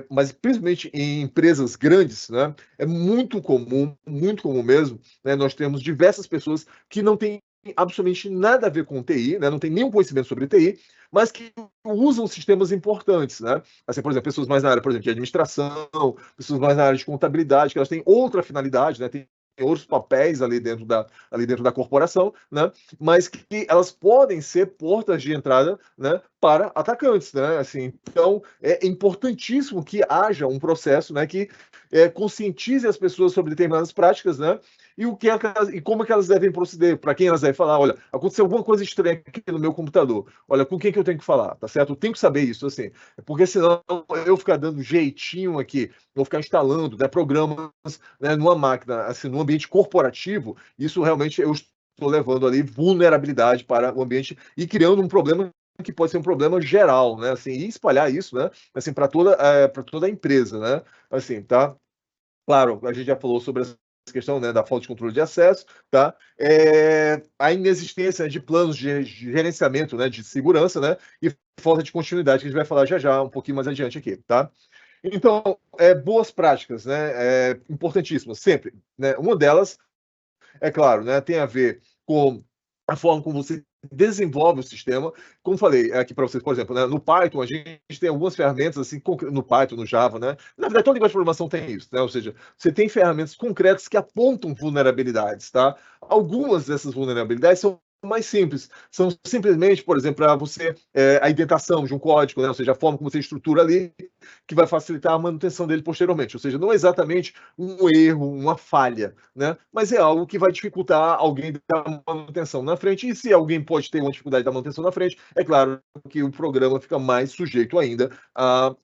Mas principalmente em empresas grandes, né? É muito comum mesmo, né? Nós temos diversas pessoas que não têm absolutamente nada a ver com TI, né? Não tem nenhum conhecimento sobre TI, mas que usam sistemas importantes, né? Assim, por exemplo, pessoas mais na área, por exemplo, de administração, pessoas mais na área de contabilidade, que elas têm outra finalidade, né? Tem outros papéis ali dentro da corporação, né? Mas que elas podem ser portas de entrada, né, para atacantes, né? Assim, então é importantíssimo que haja um processo, né, que conscientize as pessoas sobre determinadas práticas, né? E como é que elas devem proceder, para quem elas devem falar, olha, aconteceu alguma coisa estranha aqui no meu computador, olha, com quem que eu tenho que falar, tá certo? Eu tenho que saber isso, assim, porque senão eu ficar dando jeitinho aqui, vou ficar instalando, né, programas, né, numa máquina, assim, num ambiente corporativo, isso realmente eu estou levando ali vulnerabilidade para o ambiente e criando um problema que pode ser um problema geral, né? Assim, e espalhar isso, né? Assim, para toda a empresa, né? Assim, tá? Claro, a gente já falou sobre essa questão, né, da falta de controle de acesso, tá? A inexistência de planos de gerenciamento, né, de segurança, né? E falta de continuidade, que a gente vai falar já um pouquinho mais adiante aqui, tá? Então, boas práticas, né? Importantíssimas, sempre. Né? Uma delas, é claro, né, tem a ver com a forma como você desenvolve o sistema. Como falei aqui para vocês, por exemplo, né, no Python, a gente tem algumas ferramentas, assim, no Python, no Java, né? Na verdade, toda linguagem de programação tem isso, né? Ou seja, você tem ferramentas concretas que apontam vulnerabilidades, tá? Algumas dessas vulnerabilidades são mais simples. São simplesmente, por exemplo, para você, a indentação de um código, né? Ou seja, a forma como você estrutura ali, que vai facilitar a manutenção dele posteriormente. Ou seja, não é exatamente um erro, uma falha, né? Mas é algo que vai dificultar alguém da manutenção na frente. E se alguém pode ter uma dificuldade da manutenção na frente, é claro que o programa fica mais sujeito ainda a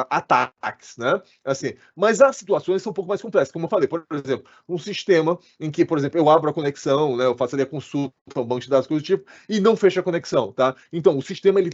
ataques, né? Assim, mas as situações são um pouco mais complexas. Como eu falei, por exemplo, um sistema em que, por exemplo, eu abro a conexão, né? Eu faço ali a consulta, um banco de dados, coisa do tipo, e não fecha a conexão, tá? Então, o sistema, ele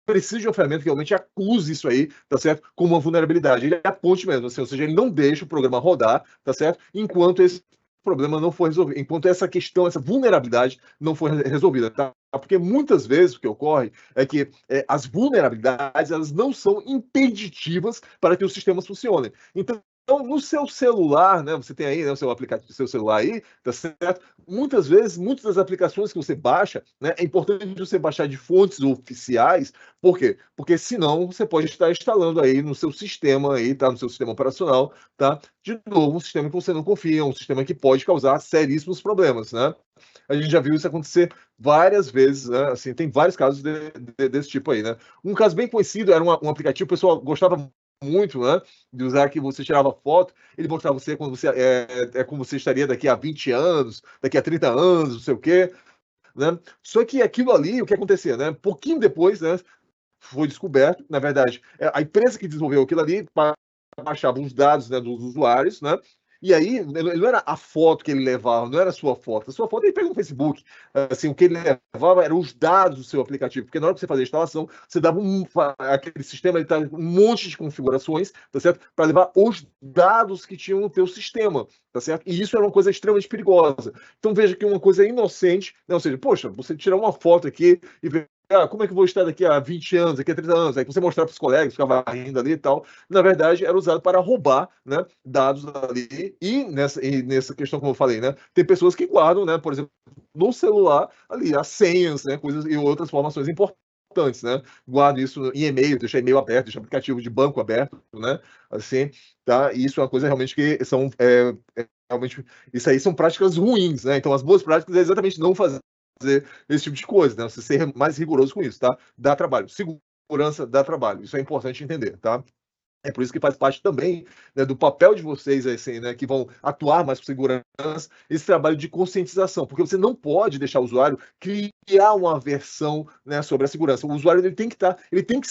precisa de uma ferramenta que realmente acuse isso aí, tá certo? Com uma vulnerabilidade. Ele aponte mesmo, assim, ou seja, ele não deixa o programa rodar, tá certo? Enquanto esse problema não for resolvido, enquanto essa questão, essa vulnerabilidade não for resolvida, tá? Porque muitas vezes o que ocorre é que as vulnerabilidades, elas não são impeditivas para que os sistemas funcionem. Então, no seu celular, né, você tem aí, né, o seu aplicativo do seu celular aí, tá certo? Muitas vezes, muitas das aplicações que você baixa, né, é importante você baixar de fontes oficiais. Por quê? Porque senão você pode estar instalando aí no seu sistema aí, tá? No seu sistema operacional, tá? De novo, um sistema que você não confia, um sistema que pode causar seríssimos problemas, né? A gente já viu isso acontecer várias vezes, né? Assim, tem vários casos desse tipo aí, né? Um caso bem conhecido era um aplicativo, o pessoal gostava muito, né, de usar, que você tirava foto, ele mostrava você quando você como você estaria daqui a 20 anos, daqui a 30 anos, não sei o quê, né? Só que aquilo ali, o que acontecia, né? Pouquinho depois, né, foi descoberto, na verdade, a empresa que desenvolveu aquilo ali baixava os dados, né, dos usuários, né? E aí, não era a foto que ele levava, não era a sua foto. A sua foto ele pega no Facebook. Assim, o que ele levava eram os dados do seu aplicativo, porque na hora que você fazia a instalação, você dava aquele sistema, ele tava um monte de configurações, tá certo? Para levar os dados que tinham no teu sistema, tá certo? E isso era uma coisa extremamente perigosa. Então veja que uma coisa inocente, né? Ou seja, poxa, você tirar uma foto aqui e ver como é que eu vou estar daqui a 20 anos, daqui a 30 anos? Aí você mostrar para os colegas, ficava rindo ali e tal. Na verdade, era usado para roubar, né, dados ali. E nessa questão, como eu falei, né, tem pessoas que guardam, né, por exemplo, no celular ali as senhas, né, coisas e outras informações importantes, né? Guarda isso em e-mail, deixa e-mail aberto, deixa aplicativo de banco aberto, né? Assim, tá? E isso é uma coisa realmente que são realmente isso aí são práticas ruins, né? Então as boas práticas é exatamente não fazer esse tipo de coisa, né? Você ser mais rigoroso com isso, tá? Dá trabalho. Segurança dá trabalho. Isso é importante entender, tá? É por isso que faz parte também, né, do papel de vocês, assim, né, que vão atuar mais com segurança, esse trabalho de conscientização, porque você não pode deixar o usuário criar uma aversão, né, sobre a segurança. O usuário ele tem que estar, ele tem que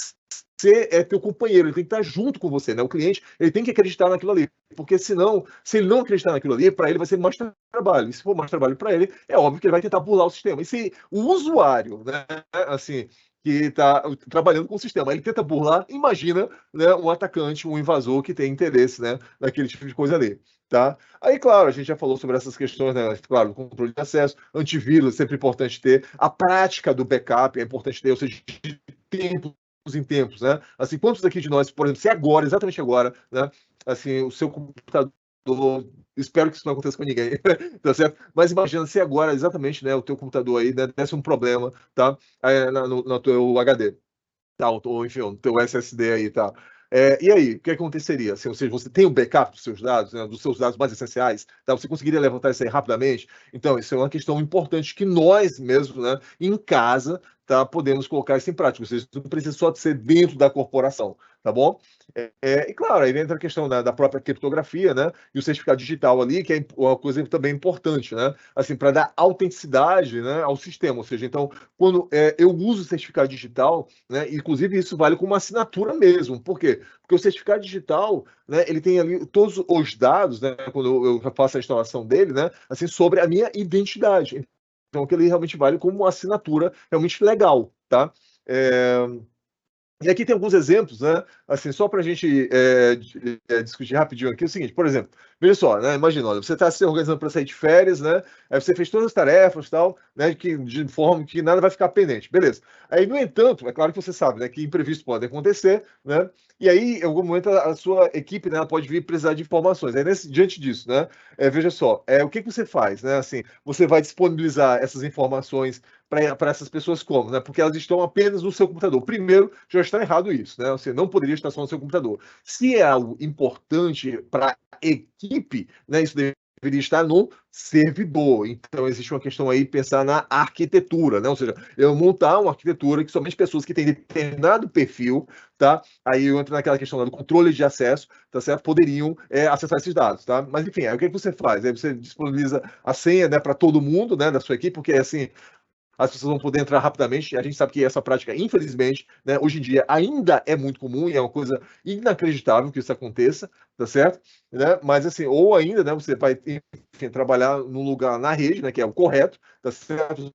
ser teu companheiro, ele tem que estar junto com você, né? O cliente ele tem que acreditar naquilo ali, porque senão, se ele não acreditar naquilo ali, para ele vai ser mais trabalho. E se for mais trabalho para ele, é óbvio que ele vai tentar burlar o sistema. E se o usuário, né, assim, que está trabalhando com o sistema, ele tenta burlar, imagina, né, um atacante, um invasor que tem interesse, né, naquele tipo de coisa ali, tá? Aí, claro, a gente já falou sobre essas questões, né, claro, controle de acesso, antivírus, é sempre importante ter, a prática do backup é importante ter, ou seja, de tempos em tempos, né? Assim, quantos aqui de nós, por exemplo, se agora, exatamente agora, né, assim, o seu computador, espero que isso não aconteça com ninguém, tá certo? Mas imagina se agora, exatamente, né, o teu computador aí, né, desse um problema, tá? No teu HD, tá? Ou enfim, no teu SSD aí, tá? E aí, o que aconteceria? Assim, ou seja, você tem o backup dos seus dados, né, dos seus dados mais essenciais, tá? Você conseguiria levantar isso aí rapidamente? Então, isso é uma questão importante que nós mesmos, né, em casa, tá, podemos colocar isso em prática. Ou seja, não precisa só ser dentro da corporação, tá bom? E claro, aí entra a questão, né, da própria criptografia, né, e o certificado digital ali, que é uma coisa também importante, né, assim, para dar autenticidade, né, ao sistema. Ou seja, então, quando eu uso o certificado digital, né, inclusive isso vale como uma assinatura mesmo. Por quê? Porque o certificado digital, né, ele tem ali todos os dados, né, quando eu faço a instalação dele, né, assim, sobre a minha identidade. Então, aquele realmente vale como uma assinatura realmente legal, tá? É, e aqui tem alguns exemplos, né? Assim, só para a gente discutir rapidinho aqui, é o seguinte, por exemplo, veja só, né? Imagina, olha, você está se organizando para sair de férias, né? Aí você fez todas as tarefas e tal, né? De forma que nada vai ficar pendente, beleza. Aí, no entanto, é claro que você sabe, né? Que imprevistos podem acontecer, né? E aí, em algum momento, a sua equipe, né, ela pode vir precisar de informações. Aí, diante disso, né? Veja só, o que você faz, né? Assim, você vai disponibilizar essas informações para essas pessoas como, né? Porque elas estão apenas no seu computador. Primeiro, já está errado isso, né? Você não poderia estar só no seu computador. Se é algo importante para a equipe, né? Isso deveria estar no servidor. Então, existe uma questão aí pensar na arquitetura, né? Ou seja, eu montar uma arquitetura que somente pessoas que têm determinado perfil, tá? Aí eu entro naquela questão do controle de acesso, tá certo? Poderiam acessar esses dados, tá? Mas enfim, aí o que você faz? Aí você disponibiliza a senha, né, para todo mundo, né, da sua equipe, porque assim as pessoas vão poder entrar rapidamente. A gente sabe que essa prática, infelizmente, né, hoje em dia ainda é muito comum e é uma coisa inacreditável que isso aconteça, tá certo? Né? Mas assim, ou ainda, né, você vai enfim, trabalhar num lugar na rede, né, que é o correto, tá certo?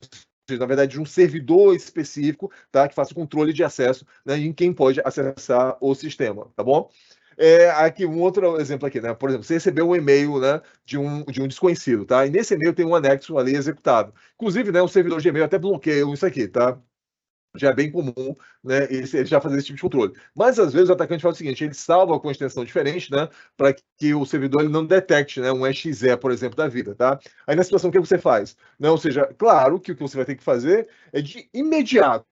Na verdade, de um servidor específico, tá, que faça o controle de acesso, né, em quem pode acessar o sistema, tá bom? Aqui um outro exemplo aqui, né? Por exemplo, você recebeu um e-mail, né, de um desconhecido, tá? E nesse e-mail tem um anexo ali executado. Inclusive, né, o servidor de e-mail até bloqueia isso aqui, tá? Já é bem comum, né, ele já fazer esse tipo de controle. Mas às vezes o atacante faz o seguinte, ele salva com uma extensão diferente, né, para que o servidor ele não detecte, né, um exe, por exemplo, da vida, tá? Aí na situação o que você faz? Né? Ou seja, claro que o que você vai ter que fazer é de imediato,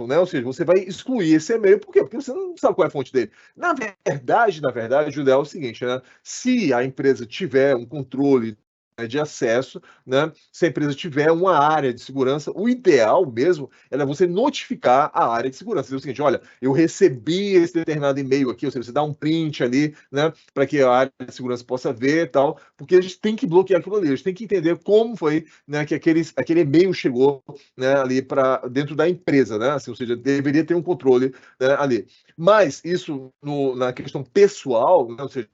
né? Ou seja, você vai excluir esse e-mail, por quê? Porque você não sabe qual é a fonte dele. Na verdade, o ideal é o seguinte, né? Se a empresa tiver um controle, né, de acesso, né? Se a empresa tiver uma área de segurança, o ideal mesmo é você notificar a área de segurança. Dizer o seguinte, olha, eu recebi esse determinado e-mail aqui, ou seja, você dá um print ali, né? Para que a área de segurança possa ver e tal, porque a gente tem que bloquear aquilo ali, a gente tem que entender como foi, né, que aquele e-mail chegou, né, ali para dentro da empresa, né? Assim, ou seja, deveria ter um controle, né, ali. Mas isso na questão pessoal, né, ou seja,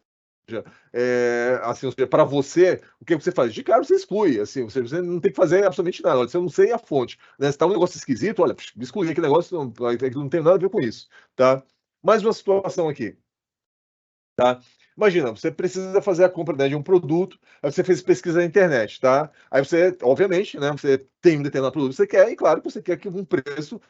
assim, para você, o que você faz? De cara você exclui, assim, você não tem que fazer absolutamente nada. Olha, se eu não sei a fonte, né? Se tá um negócio esquisito, olha, exclui aquele negócio, não tem nada a ver com isso, tá? Mais uma situação aqui, tá? Imagina, você precisa fazer a compra, né, de um produto, aí você fez pesquisa na internet, tá? Aí você, obviamente, né, você tem um determinado produto que você quer, e claro que você quer que um preço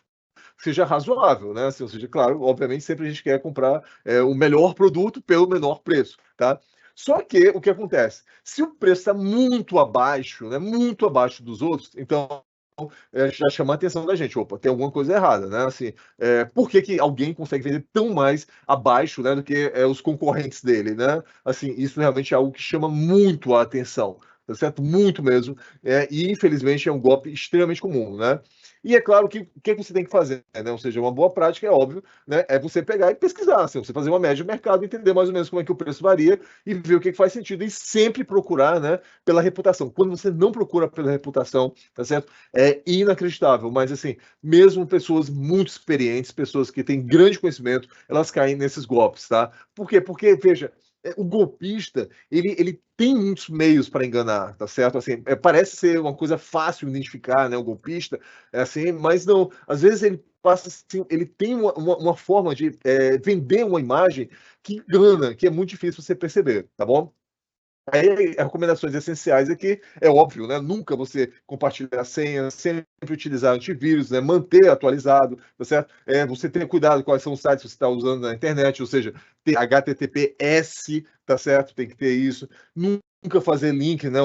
seja razoável, né? Assim, ou seja, claro, obviamente sempre a gente quer comprar o melhor produto pelo menor preço, tá? Só que o que acontece? Se o preço está muito abaixo, né, muito abaixo dos outros, então já chama a atenção da gente. Opa, tem alguma coisa errada, né? Assim, por que, que alguém consegue vender tão mais abaixo, né, do que os concorrentes dele, né? Assim, isso realmente é algo que chama muito a atenção, tá certo? Muito mesmo. E infelizmente é um golpe extremamente comum, né? E é claro que o que você tem que fazer, né? Ou seja, uma boa prática, é óbvio, né? É você pegar e pesquisar, assim, você fazer uma média de mercado, entender mais ou menos como é que o preço varia e ver o que faz sentido. E sempre procurar, né, pela reputação. Quando você não procura pela reputação, tá certo? É inacreditável, mas assim, mesmo pessoas muito experientes, pessoas que têm grande conhecimento, elas caem nesses golpes, tá? Por quê? Porque, veja, o golpista, ele tem muitos meios para enganar, tá certo? Assim, parece ser uma coisa fácil identificar, né, o golpista, assim, mas não. Às vezes ele passa assim, ele tem uma forma de vender uma imagem que engana, que é muito difícil você perceber, tá bom? Aí, recomendações essenciais aqui, é óbvio, né? Nunca você compartilhar a senha, sempre utilizar antivírus, né? Manter atualizado, tá certo? Você ter cuidado quais são os sites que você está usando na internet, ou seja, ter HTTPS, tá certo? Tem que ter isso. Nunca fazer link, né?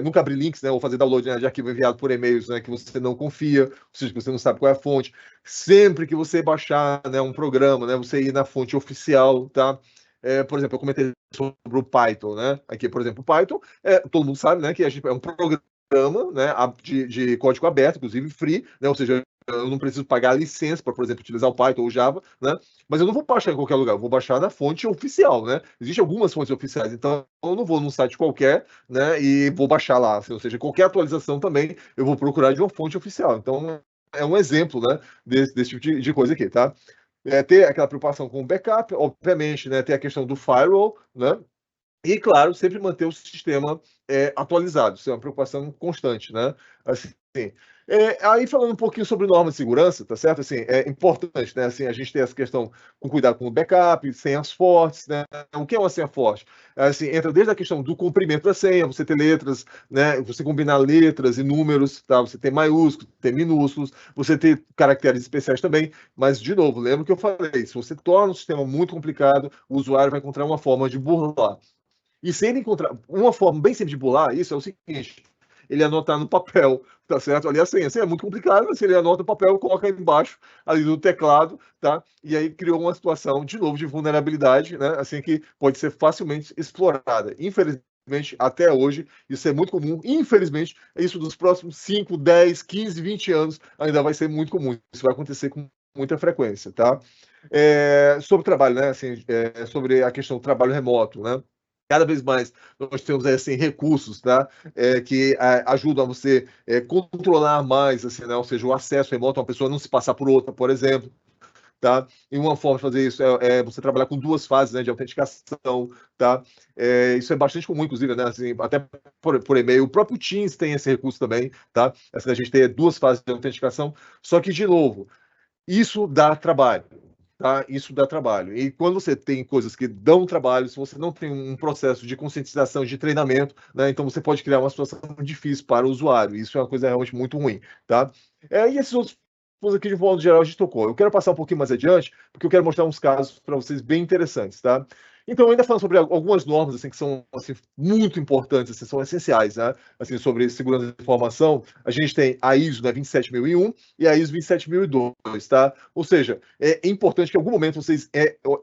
Nunca abrir links, né? Ou fazer download, né, de arquivo enviado por e-mails, né? Que você não confia, ou seja, que você não sabe qual é a fonte. Sempre que você baixar, né, um programa, né? Você ir na fonte oficial, tá? Por exemplo, eu comentei sobre o Python, né? Aqui, por exemplo, o Python, todo mundo sabe, né, que a gente é um programa, né, de código aberto, inclusive free, né? Ou seja, eu não preciso pagar licença para, por exemplo, utilizar o Python ou o Java, né? Mas eu não vou baixar em qualquer lugar, eu vou baixar na fonte oficial, né? Existem algumas fontes oficiais, então eu não vou num site qualquer, né, e vou baixar lá, ou seja, qualquer atualização também eu vou procurar de uma fonte oficial. Então é um exemplo, né, desse tipo de coisa aqui, tá? Ter aquela preocupação com o backup, obviamente, né, ter a questão do firewall, né? E, claro, sempre manter o sistema atualizado, isso é uma preocupação constante, né? Assim, aí falando um pouquinho sobre normas de segurança, tá certo? Assim, é importante, né? Assim, a gente ter essa questão com cuidado com o backup, senhas fortes, né? O que é uma senha forte? Assim, entra desde a questão do comprimento da senha, você ter letras, né? Você combinar letras e números, tá? Você ter maiúsculos, ter minúsculos, você ter caracteres especiais também, mas, de novo, lembra o que eu falei, se você torna o sistema muito complicado, o usuário vai encontrar uma forma de burlar. E se ele encontrar uma forma bem simples de burlar isso, é o seguinte: ele anotar no papel, tá certo? Ali a senha. A senha é muito complicado, mas se ele anota no papel, coloca embaixo ali no teclado, tá? E aí criou uma situação, de novo, de vulnerabilidade, né? Assim, que pode ser facilmente explorada. Infelizmente, até hoje, isso é muito comum. Infelizmente, isso dos próximos 5, 10, 15, 20 anos ainda vai ser muito comum. Isso vai acontecer com muita frequência, tá? Sobre o trabalho, né? Assim, sobre a questão do trabalho remoto, né? Cada vez mais nós temos assim, recursos, tá? Que ajudam a você controlar mais, assim, né? Ou seja, o acesso remoto a uma pessoa não se passar por outra, por exemplo. Tá? E uma forma de fazer isso é você trabalhar com duas fases, né, de autenticação, tá? Isso é bastante comum, inclusive, né? Assim, até por e-mail. O próprio Teams tem esse recurso também, tá? Assim, a gente tem duas fases de autenticação. Só que, de novo, isso dá trabalho, tá? Isso dá trabalho. E quando você tem coisas que dão trabalho, se você não tem um processo de conscientização, de treinamento, né, então você pode criar uma situação difícil para o usuário. Isso é uma coisa realmente muito ruim, tá? E esses outros pontos aqui, de modo geral, a gente tocou. Eu quero passar um pouquinho mais adiante, porque eu quero mostrar uns casos para vocês bem interessantes, tá? Então, ainda falando sobre algumas normas assim, que são assim, muito importantes, assim, são essenciais, né? Assim, sobre segurança da informação, a gente tem a ISO, né, 27001 e a ISO 27002, tá? Ou seja, é importante que em algum momento vocês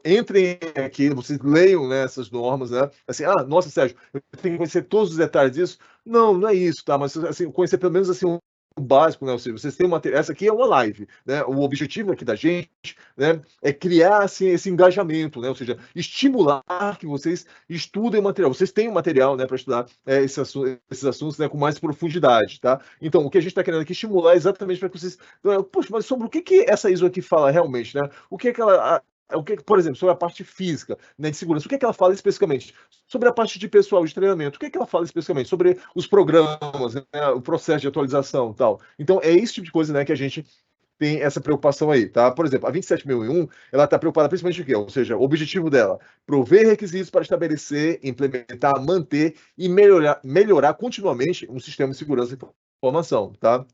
entrem aqui, vocês leiam, né, essas normas, né? Assim, nossa, Sérgio, eu tenho que conhecer todos os detalhes disso. Não, não é isso, tá? Mas assim, conhecer pelo menos assim o básico, né? Ou seja, vocês têm uma essa aqui é uma live, né? O objetivo aqui da gente, né, é criar assim esse engajamento, né? Ou seja, estimular que vocês estudem o material. Vocês têm o material, né, para estudar esses assuntos, né, com mais profundidade, tá? Então, o que a gente está querendo aqui estimular é exatamente para que vocês, poxa, mas sobre o que essa ISO aqui fala realmente, né? O que é que ela o que, por exemplo, sobre a parte física, né, de segurança, o que é que ela fala especificamente? Sobre a parte de pessoal de treinamento, o que é que ela fala especificamente? Sobre os programas, né, o processo de atualização e tal. Então, é esse tipo de coisa, né, que a gente tem essa preocupação aí, tá? Por exemplo, a 27001, ela está preocupada principalmente com o quê? Ou seja, o objetivo dela, prover requisitos para estabelecer, implementar, manter e melhorar continuamente um sistema de segurança de informação, tá?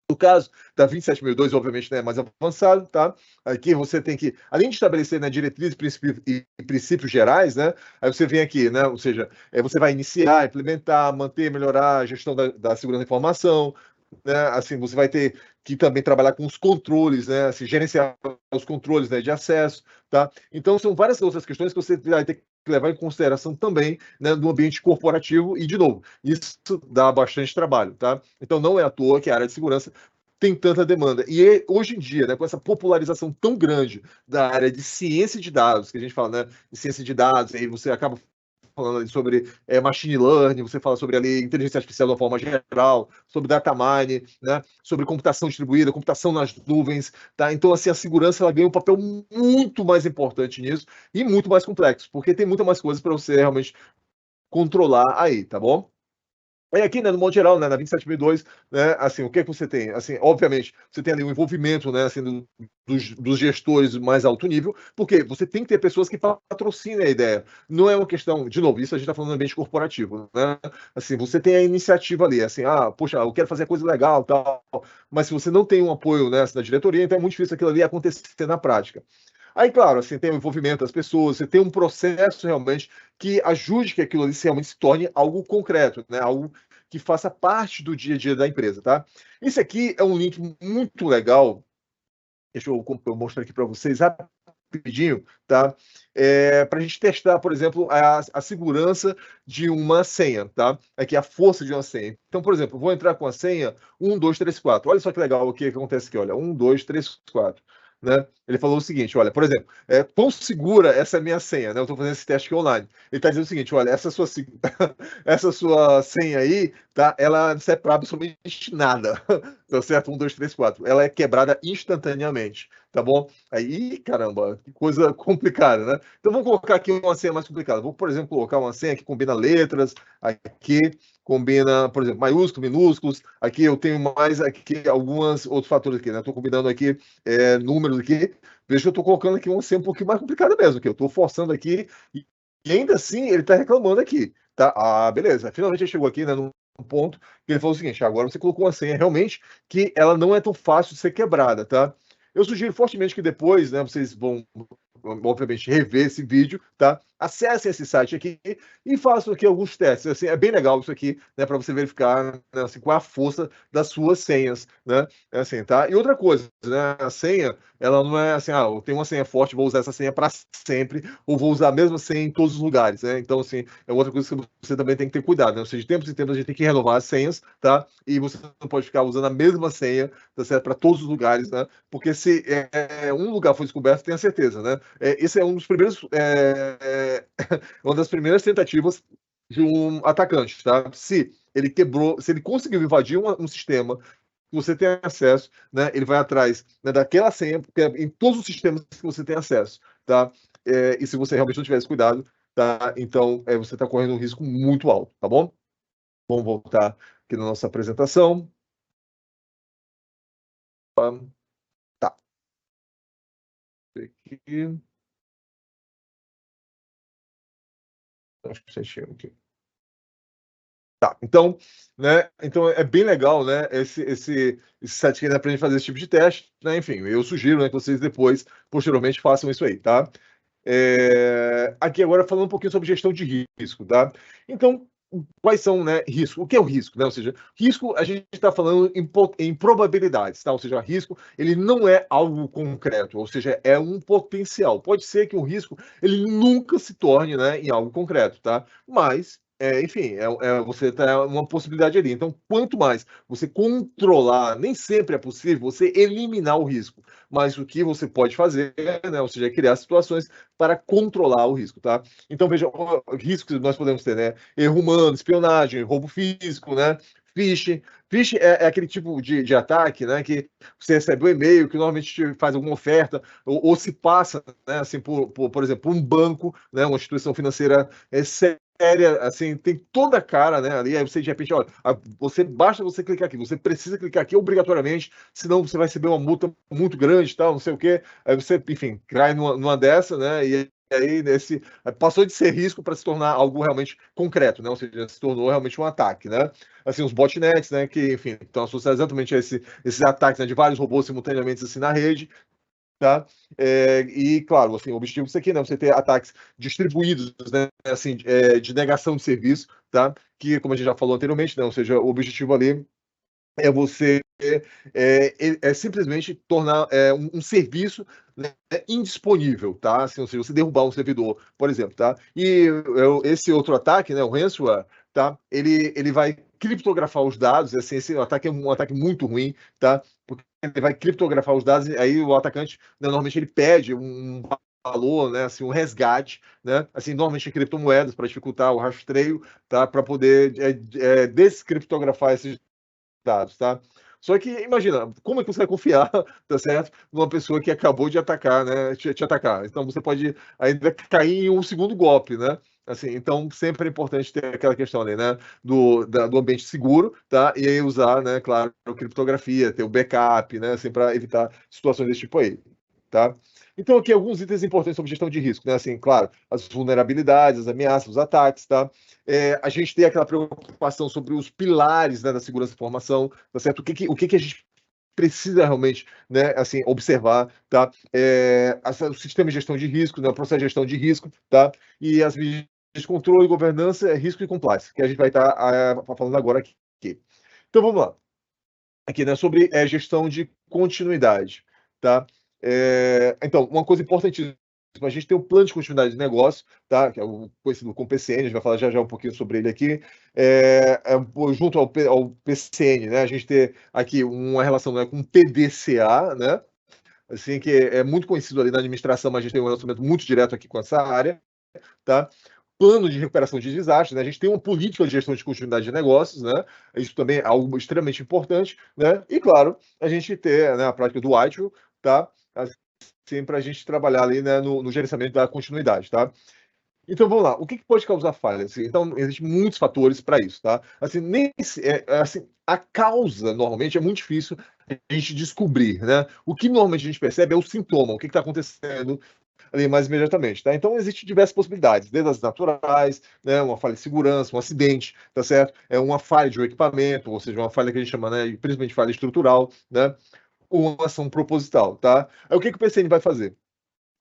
No caso da 27002, obviamente, né, mais avançado, tá? Aqui você tem que, além de estabelecer, né, diretrizes e princípios gerais, né, aí você vem aqui, né, ou seja, você vai iniciar, implementar, manter, melhorar a gestão da segurança da informação, né, assim, você vai ter que também trabalhar com os controles, né, assim, gerenciar os controles, né, de acesso, tá? Então, são várias outras questões que você vai ter que levar em consideração também, né, no ambiente corporativo e, de novo, isso dá bastante trabalho, tá? Então, não é à toa que a área de segurança tem tanta demanda. E hoje em dia, né, com essa popularização tão grande da área de ciência de dados, que a gente fala, né, de ciência de dados, aí você acaba falando ali sobre machine learning, você fala sobre ali inteligência artificial de uma forma geral, sobre data mining, né, sobre computação distribuída, computação nas nuvens, tá? Então, assim, a segurança ela ganha um papel muito mais importante nisso e muito mais complexo, porque tem muita mais coisas para você realmente controlar aí, tá bom? E aqui, né, no modo geral, né, na 27002, né, assim, o que é que você tem? Assim, obviamente, você tem ali um envolvimento, né, assim, dos gestores mais alto nível, porque você tem que ter pessoas que patrocinem a ideia. Não é uma questão, de novo, isso a gente está falando no ambiente corporativo, né? Assim, você tem a iniciativa ali, assim, poxa, eu quero fazer coisa legal, tal, mas se você não tem um apoio, né, assim, da diretoria, então é muito difícil aquilo ali acontecer na prática. Aí, claro, assim, tem o envolvimento das pessoas, você tem um processo realmente que ajude que aquilo ali realmente se torne algo concreto, né? Algo que faça parte do dia a dia da empresa, tá? Esse aqui é um link muito legal. Deixa eu mostrar aqui para vocês rapidinho, tá? Para a gente testar, por exemplo, a segurança de uma senha, tá? Aqui a força de uma senha. Então, por exemplo, vou entrar com a senha 1234. Olha só que legal o que acontece aqui, olha, 1234. Né? Ele falou o seguinte, olha, por exemplo, quão segura essa é a minha senha, né? Eu estou fazendo esse teste aqui online. Ele está dizendo o seguinte, olha, essa sua senha aí, tá? Ela não serve para absolutamente nada, tá certo? 1234. Ela é quebrada instantaneamente, tá bom? Aí, caramba, que coisa complicada, né? Então vamos colocar aqui uma senha mais complicada. Vou, por exemplo, colocar uma senha que combina letras, aqui combina, por exemplo, maiúsculos, minúsculos. Aqui eu tenho mais aqui alguns outros fatores aqui, né? Estou combinando aqui números aqui. Veja que eu estou colocando aqui uma senha um pouquinho mais complicada mesmo, que eu estou forçando aqui e ainda assim ele está reclamando aqui, tá? Ah, beleza. Finalmente ele chegou aqui, né, num ponto que ele falou o seguinte: agora você colocou uma senha realmente que ela não é tão fácil de ser quebrada, tá? Eu sugiro fortemente que depois, né, vocês vão obviamente rever esse vídeo, tá? Acessem esse site aqui e façam aqui alguns testes. Assim, é bem legal isso aqui, né, para você verificar, né, assim, qual é a força das suas senhas, né? Assim, tá? E outra coisa, né, a senha, ela não é assim, eu tenho uma senha forte, vou usar essa senha para sempre, ou vou usar a mesma senha em todos os lugares, né? Então, assim, é outra coisa que você também tem que ter cuidado, né? Ou seja, de tempos em tempos a gente tem que renovar as senhas, tá? E você não pode ficar usando a mesma senha, tá certo? Para todos os lugares, né? Porque se um lugar for descoberto, tenha certeza, né? Esse é um dos primeiros, uma das primeiras tentativas de um atacante, tá? Se ele quebrou, se ele conseguiu invadir um sistema que você tem acesso, né? Ele vai atrás, né, daquela senha, porque é em todos os sistemas que você tem acesso, tá? E se você realmente não tiver esse cuidado, tá? Então você está correndo um risco muito alto, tá bom? Vamos voltar aqui na nossa apresentação. Tá. Aqui. Acho que aqui. Tá, então, né, então é bem legal, né, esse site aqui, né, pra gente fazer esse tipo de teste, né, enfim, eu sugiro, né, que vocês depois, posteriormente, façam isso aí, tá? Aqui agora falando um pouquinho sobre gestão de risco, tá? Então, quais são, né, risco? O que é o risco, né? Ou seja, risco a gente está falando em probabilidades, tá? Ou seja, risco ele não é algo concreto, ou seja, é um potencial. Pode ser que um risco ele nunca se torne, né, em algo concreto, tá? Mas enfim, você tá uma possibilidade ali. Então, quanto mais você controlar, nem sempre é possível você eliminar o risco, mas o que você pode fazer, né, ou seja, criar situações para controlar o risco, tá? Então, veja, riscos que nós podemos ter, né? Erro humano, espionagem, roubo físico, né? phishing. Phishing é aquele tipo de ataque, né, que você recebe um e-mail que normalmente te faz alguma oferta ou se passa, né, assim, por exemplo, por um banco, né, uma instituição financeira séria, assim, tem toda a cara, né, ali, aí você de repente, olha, basta você clicar aqui, você precisa clicar aqui obrigatoriamente, senão você vai receber uma multa muito grande, tal, não sei o quê, aí você, enfim, cai numa dessa, né, e aí passou de ser risco para se tornar algo realmente concreto, né, ou seja, se tornou realmente um ataque, né, assim, os botnets, né, que, enfim, estão associados exatamente a esses ataques, né, de vários robôs simultaneamente, assim, na rede, tá? E, claro, assim, o objetivo disso aqui, né, você ter ataques distribuídos, né, assim, de negação de serviço, tá? Que, como a gente já falou anteriormente, né, ou seja, o objetivo ali é você simplesmente tornar um serviço, né, indisponível, tá? Assim, ou seja, você derrubar um servidor, por exemplo, tá? E esse outro ataque, né, o ransomware, tá? Ele vai criptografar os dados, assim, esse ataque é um ataque muito ruim, tá? Porque ele vai criptografar os dados, e aí o atacante, né, normalmente ele pede um valor, né, assim, um resgate, né, assim, normalmente em criptomoedas para dificultar o rastreio, tá? Para poder descriptografar esses dados, tá? Só que imagina, como é que você vai confiar, tá certo, numa pessoa que acabou de atacar, né, te atacar? Então você pode ainda cair em um segundo golpe, né? Assim, então sempre é importante ter aquela questão ali, né, do ambiente seguro, tá? E aí usar, né, claro, criptografia, ter o backup, né, assim, para evitar situações desse tipo aí, tá? Então aqui alguns itens importantes sobre gestão de risco, né? Assim, claro, as vulnerabilidades, as ameaças, os ataques, tá? A gente tem aquela preocupação sobre os pilares, né, da segurança da informação, tá certo? O que a gente precisa realmente, né, assim, observar, tá? O sistema de gestão de risco, né, o processo de gestão de risco, tá? E as medidas de controle, governança, risco e compliance, que a gente vai estar falando agora aqui. Então vamos lá. Aqui, né, sobre gestão de continuidade, tá? Então, uma coisa importantíssima, a gente tem um plano de continuidade de negócio, tá? Que é o conhecido como PCN, a gente vai falar já um pouquinho sobre ele aqui. Junto ao PCN, né? A gente tem aqui uma relação, né, com o PDCA, né? Assim, que é muito conhecido ali na administração, mas a gente tem um relacionamento muito direto aqui com essa área, tá? Plano de recuperação de desastres, né? A gente tem uma política de gestão de continuidade de negócios, né? Isso também é algo extremamente importante, né? E, claro, a gente ter, né, a prática do Agile, tá? Assim, para a gente trabalhar ali, né, no gerenciamento da continuidade, tá? Então, vamos lá. O que pode causar falhas? Assim, então, existem muitos fatores para isso, tá? Assim, assim, a causa, normalmente, é muito difícil a gente descobrir, né? O que normalmente a gente percebe é o sintoma, o que está acontecendo ali mais imediatamente, tá? Então, existem diversas possibilidades, desde as naturais, né, uma falha de segurança, um acidente, tá certo? Uma falha de um equipamento, ou seja, uma falha que a gente chama, né, principalmente falha estrutural, né? Ou uma ação proposital, tá? Aí o que o PCN vai fazer?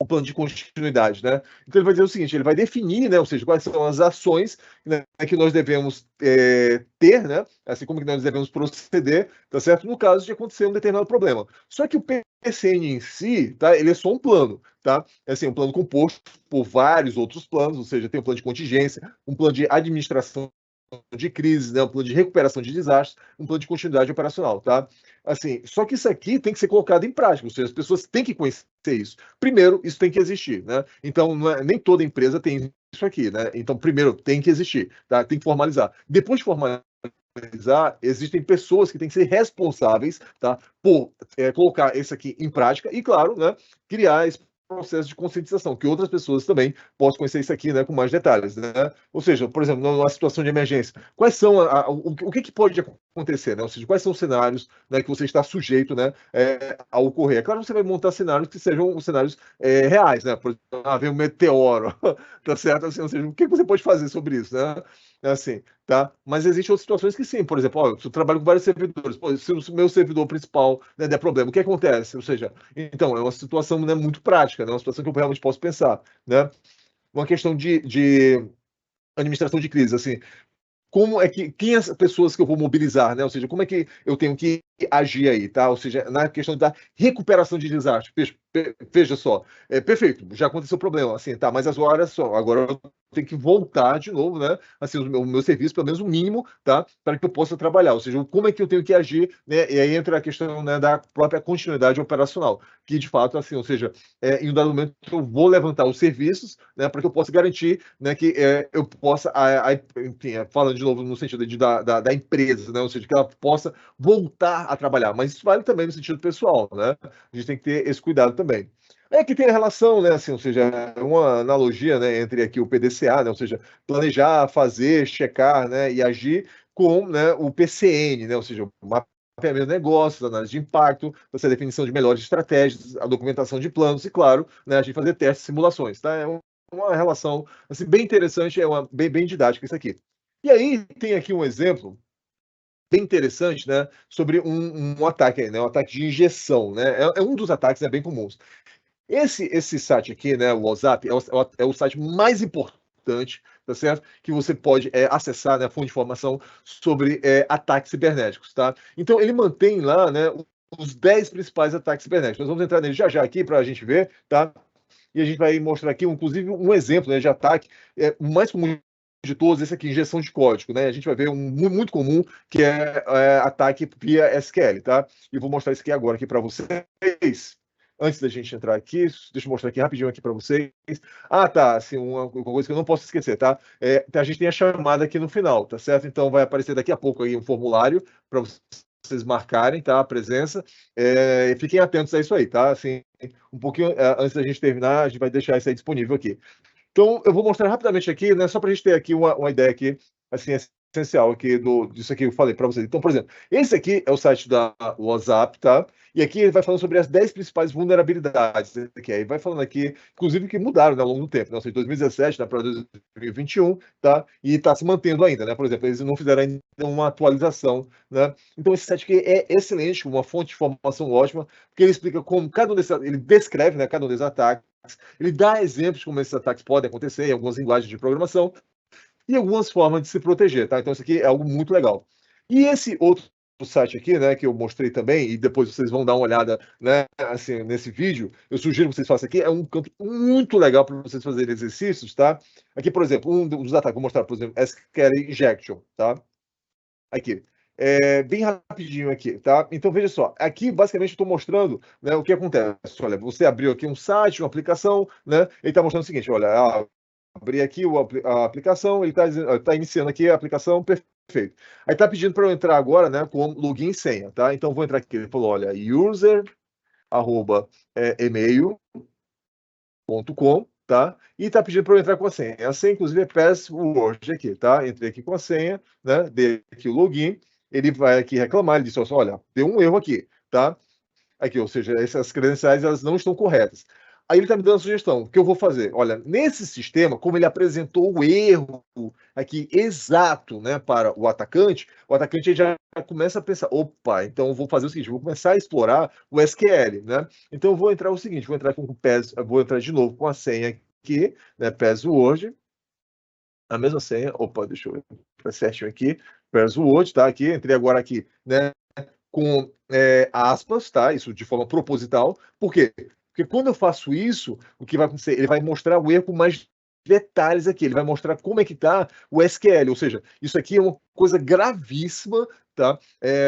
O plano de continuidade, né? Então ele vai dizer o seguinte, ele vai definir, né, ou seja, quais são as ações, né, que nós devemos ter, né, assim como que nós devemos proceder, tá certo? No caso de acontecer um determinado problema. Só que o PCN em si, tá, ele é só um plano, tá? É assim, um plano composto por vários outros planos, ou seja, tem um plano de contingência, um plano de administração de crise, né, um plano de recuperação de desastres, um plano de continuidade operacional, tá? Assim, só que isso aqui tem que ser colocado em prática, ou seja, as pessoas têm que conhecer isso. Primeiro, isso tem que existir, né? Então, nem toda empresa tem isso aqui, né? Então, primeiro, tem que existir, tá? Tem que formalizar. Depois de formalizar, existem pessoas que têm que ser responsáveis, tá? Por colocar isso aqui em prática e, claro, né, criar esse processo de conscientização, que outras pessoas também possam conhecer isso aqui, né, com mais detalhes, né? Ou seja, por exemplo, numa situação de emergência, quais são o que pode acontecer, né? Ou seja, quais são os cenários, né, que você está sujeito, né, a ocorrer? É claro que você vai montar cenários que sejam cenários reais, né? Por exemplo, vem um meteoro, tá certo? Assim, ou seja, o que você pode fazer sobre isso, né? Assim, tá? Mas existem outras situações que sim, por exemplo, ó, eu trabalho com vários servidores, pô, se o meu servidor principal, né, der problema, o que acontece? Ou seja, então, é uma situação, né, muito prática, né, uma situação que eu realmente posso pensar, né? Uma questão de administração de crise, assim, como é que, quem as pessoas que eu vou mobilizar, né? Ou seja, como é que eu tenho que agir aí, tá? Ou seja, na questão da recuperação de desastre. Veja só, perfeito, já aconteceu o problema, assim, tá, mas agora só, agora eu tenho que voltar de novo, né? Assim, o meu serviço, pelo menos o mínimo, tá? Para que eu possa trabalhar. Ou seja, como é que eu tenho que agir, né? E aí entra a questão, né, da própria continuidade operacional, que de fato, assim, ou seja, em um dado momento eu vou levantar os serviços, né, para que eu possa garantir, né, que eu possa, enfim, falando de novo no sentido da empresa, né? Ou seja, que ela possa voltar a trabalhar. Mas isso vale também no sentido pessoal, né? A gente tem que ter esse cuidado também. É que tem a relação, né, assim, ou seja, uma analogia, né, entre aqui o PDCA, né, ou seja, planejar, fazer, checar, né, e agir com, né, o PCN, né, ou seja, o mapeamento de negócios, análise de impacto, a definição de melhores estratégias, a documentação de planos e, claro, né, a gente fazer testes e simulações, tá? É uma relação assim, bem interessante, bem didática isso aqui. E aí tem aqui um exemplo bem interessante, né, sobre um ataque, né, um ataque de injeção, né, é um dos ataques, né, bem comuns. Esse site aqui, né, o WhatsApp, é o site mais importante, tá certo? Que você pode acessar, né, a fonte de informação sobre ataques cibernéticos, tá? Então, ele mantém lá, né, os 10 principais ataques cibernéticos. Nós vamos entrar nele já aqui para a gente ver, tá? E a gente vai mostrar aqui, inclusive, um exemplo, né, de ataque mais comum de todos, esse aqui, injeção de código, né? A gente vai ver um muito comum, que é ataque via SQL, tá? E vou mostrar isso aqui agora aqui para vocês. Antes da gente entrar aqui, deixa eu mostrar aqui rapidinho aqui para vocês. Ah, tá, assim, uma coisa que eu não posso esquecer, tá? A gente tem a chamada aqui no final, tá certo? Então vai aparecer daqui a pouco aí um formulário para vocês marcarem, tá? A presença. Fiquem atentos a isso aí, tá? Assim, um pouquinho antes da gente terminar, a gente vai deixar isso aí disponível aqui. Então, eu vou mostrar rapidamente aqui, né, só para a gente ter aqui uma ideia aqui, assim, essencial aqui disso aqui que eu falei para vocês. Então, por exemplo, esse aqui é o site da WhatsApp, tá? E aqui ele vai falando sobre as 10 principais vulnerabilidades. Aqui, aí vai falando aqui, inclusive, que mudaram, né, ao longo do tempo, né? Ou seja, 2017 para 2021, tá? E está se mantendo ainda, né? Por exemplo, eles não fizeram ainda uma atualização, né? Então, esse site aqui é excelente, uma fonte de informação ótima, porque ele explica como cada um desses, ele descreve, né, cada um desses ataques, ele dá exemplos de como esses ataques podem acontecer em algumas linguagens de programação e algumas formas de se proteger, tá? Então isso aqui é algo muito legal. E esse outro site aqui, né, que eu mostrei também, e depois vocês vão dar uma olhada, né, assim, nesse vídeo, eu sugiro que vocês façam aqui, é um campo muito legal para vocês fazerem exercícios, tá? Aqui, por exemplo, um dos ataques, vou mostrar, por exemplo, SQL Injection, tá? Aqui. Bem rapidinho aqui, tá? Então, veja só. Aqui, basicamente, eu estou mostrando, né, o que acontece. Olha, você abriu aqui um site, uma aplicação, né? Ele está mostrando o seguinte, olha, abri aqui a aplicação, ele está iniciando aqui a aplicação, perfeito. Aí está pedindo para eu entrar agora, né, com login e senha, tá? Então, vou entrar aqui. Ele falou, olha, user, email.com, tá? E tá pedindo para eu entrar com a senha. A senha, inclusive, é password aqui, tá? Entrei aqui com a senha, né? Dei aqui o login. Ele vai aqui reclamar, ele disse, olha, deu um erro aqui, tá? Aqui, ou seja, essas credenciais, elas não estão corretas. Aí ele está me dando a sugestão. O que eu vou fazer? Olha, nesse sistema, como ele apresentou o erro aqui exato, né, para o atacante já começa a pensar, opa, então eu vou fazer o seguinte, vou começar a explorar o SQL, né? Então eu vou entrar o seguinte, vou entrar com o PES, vou entrar de novo com a senha aqui, né, password, a mesma senha, opa, deixa eu ver certinho aqui, password, tá? Aqui, entrei agora aqui, né, com aspas, tá? Isso de forma proposital. Por quê? Porque quando eu faço isso, o que vai acontecer? Ele vai mostrar o erro com mais detalhes aqui. Ele vai mostrar como é que está o SQL. Ou seja, isso aqui é uma coisa gravíssima, tá?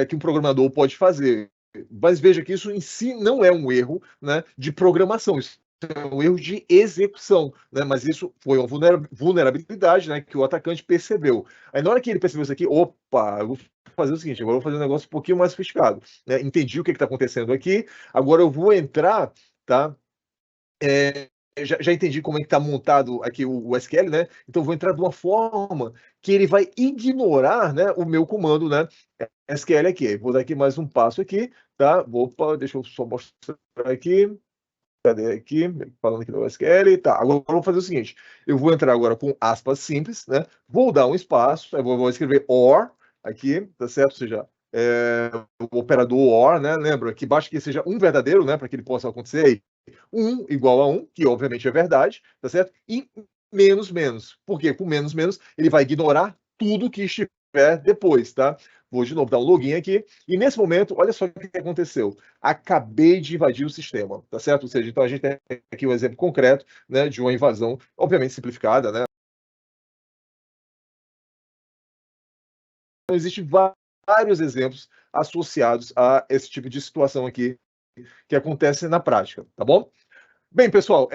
Que um programador pode fazer. Mas veja que isso em si não é um erro, né, de programação. Isso é um erro de execução, né? Mas isso foi uma vulnerabilidade, né, que o atacante percebeu. Aí na hora que ele percebeu isso aqui, opa, eu vou fazer o seguinte, agora eu vou fazer um negócio um pouquinho mais sofisticado, né? Entendi o que está acontecendo aqui, agora eu vou entrar, tá? Já entendi como é que está montado aqui o SQL, né? Então vou entrar de uma forma que ele vai ignorar, né, o meu comando, né, SQL aqui. Vou dar aqui mais um passo aqui, tá? Opa, deixa eu só mostrar aqui. Cadê aqui? Falando aqui do SQL. Tá, agora eu vou fazer o seguinte. Eu vou entrar agora com aspas simples, né? Vou dar um espaço, eu vou escrever OR aqui, tá certo? Ou seja, o operador OR, né? Lembra que basta que seja um verdadeiro, né? Para que ele possa acontecer aí. 1 igual a 1, que obviamente é verdade, tá certo? E menos, menos. Por quê? Com menos, menos, ele vai ignorar tudo que estiver depois, tá? Vou de novo dar um login aqui, e nesse momento, olha só o que aconteceu. Acabei de invadir o sistema, tá certo? Ou seja, então a gente tem aqui um exemplo concreto, né, de uma invasão, obviamente simplificada, né? Então, existem vários exemplos associados a esse tipo de situação aqui que acontece na prática, tá bom? Bem, pessoal,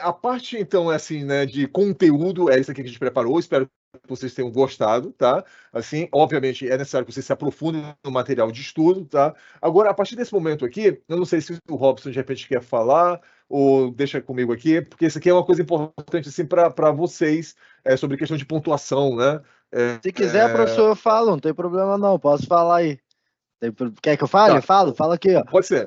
a parte, então, assim, né, de conteúdo é isso aqui que a gente preparou. Espero que vocês tenham gostado, tá? Assim, obviamente, é necessário que vocês se aprofundem no material de estudo, tá? Agora, a partir desse momento aqui, eu não sei se o Robson, de repente, quer falar ou deixa comigo aqui, porque isso aqui é uma coisa importante, assim, para vocês, sobre questão de pontuação, né? Se quiser, professor, eu falo, não tem problema não, posso falar aí. Quer que eu fale? Tá, Falo, fala aqui, ó. pode ser.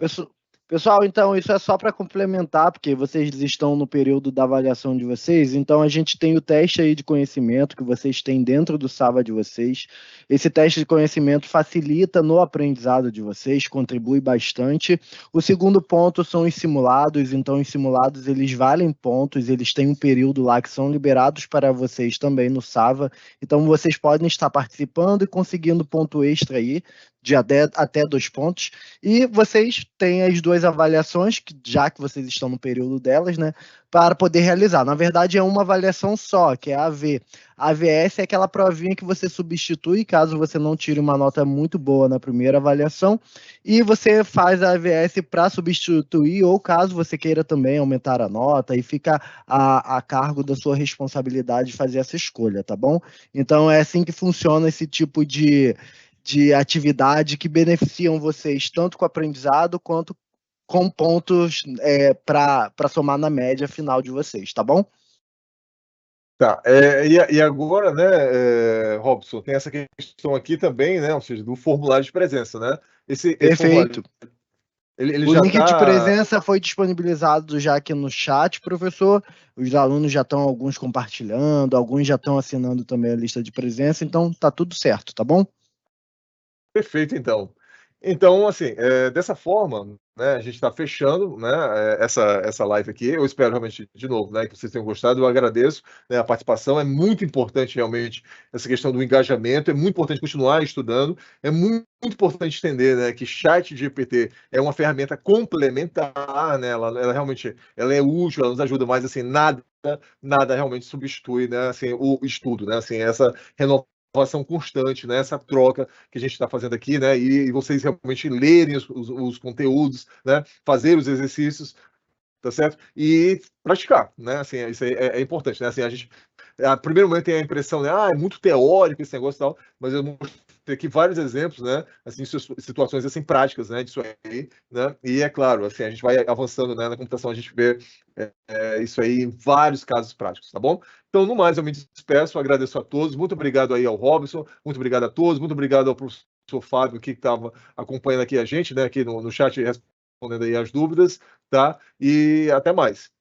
Pessoal, então isso é só para complementar, porque vocês estão no período da avaliação de vocês, então a gente tem o teste aí de conhecimento que vocês têm dentro do Sava de vocês. Esse teste de conhecimento facilita no aprendizado de vocês, contribui bastante. O segundo ponto são os simulados, então os simulados eles valem pontos, eles têm um período lá que são liberados para vocês também no Sava, então vocês podem estar participando e conseguindo ponto extra aí, de até 2 pontos, e vocês têm as duas avaliações, já que vocês estão no período delas, né, para poder realizar. Na verdade, é uma avaliação só, que é a AV. A AVS é aquela provinha que você substitui, caso você não tire uma nota muito boa na primeira avaliação, e você faz a AVS para substituir, ou caso você queira também aumentar a nota, e fica a cargo da sua responsabilidade fazer essa escolha, tá bom? Então, é assim que funciona esse tipo de atividade que beneficiam vocês tanto com o aprendizado quanto com pontos para somar na média final de vocês, tá bom? Tá, e agora, né, Robson, tem essa questão aqui também, né, ou seja, do formulário de presença, né? Esse formulário, Perfeito. ele O já link de está... presença foi disponibilizado já aqui no chat, professor. Os alunos já estão alguns compartilhando, alguns já estão assinando também a lista de presença, então tá tudo certo, tá bom? Perfeito, então. Então, assim, dessa forma, né, a gente está fechando, né, essa live aqui. Eu espero realmente, de novo, né, que vocês tenham gostado. Eu agradeço, né, a participação. É muito importante, realmente, essa questão do engajamento. É muito importante continuar estudando. É muito importante entender, né, que ChatGPT é uma ferramenta complementar, né, ela realmente ela é útil, ela nos ajuda, mas, assim, nada realmente substitui, né, assim, o estudo, né, assim, essa renovação constante, né, essa troca que a gente está fazendo aqui, né, e vocês realmente lerem os conteúdos, né, fazer os exercícios, tá certo? E praticar, né, assim, isso aí é importante, né, assim, a gente, a primeiro momento tem a impressão, né, é muito teórico esse negócio e tal, mas eu mostrei aqui vários exemplos, né, assim, situações, assim, práticas, né, disso aí, né, e é claro, assim, a gente vai avançando, né, na computação, a gente vê isso aí em vários casos práticos, tá bom? Então, no mais, eu me despeço, agradeço a todos, muito obrigado aí ao Robson, muito obrigado a todos, muito obrigado ao professor Fábio, que estava acompanhando aqui a gente, né, aqui no chat, respondendo aí as dúvidas, tá? E até mais.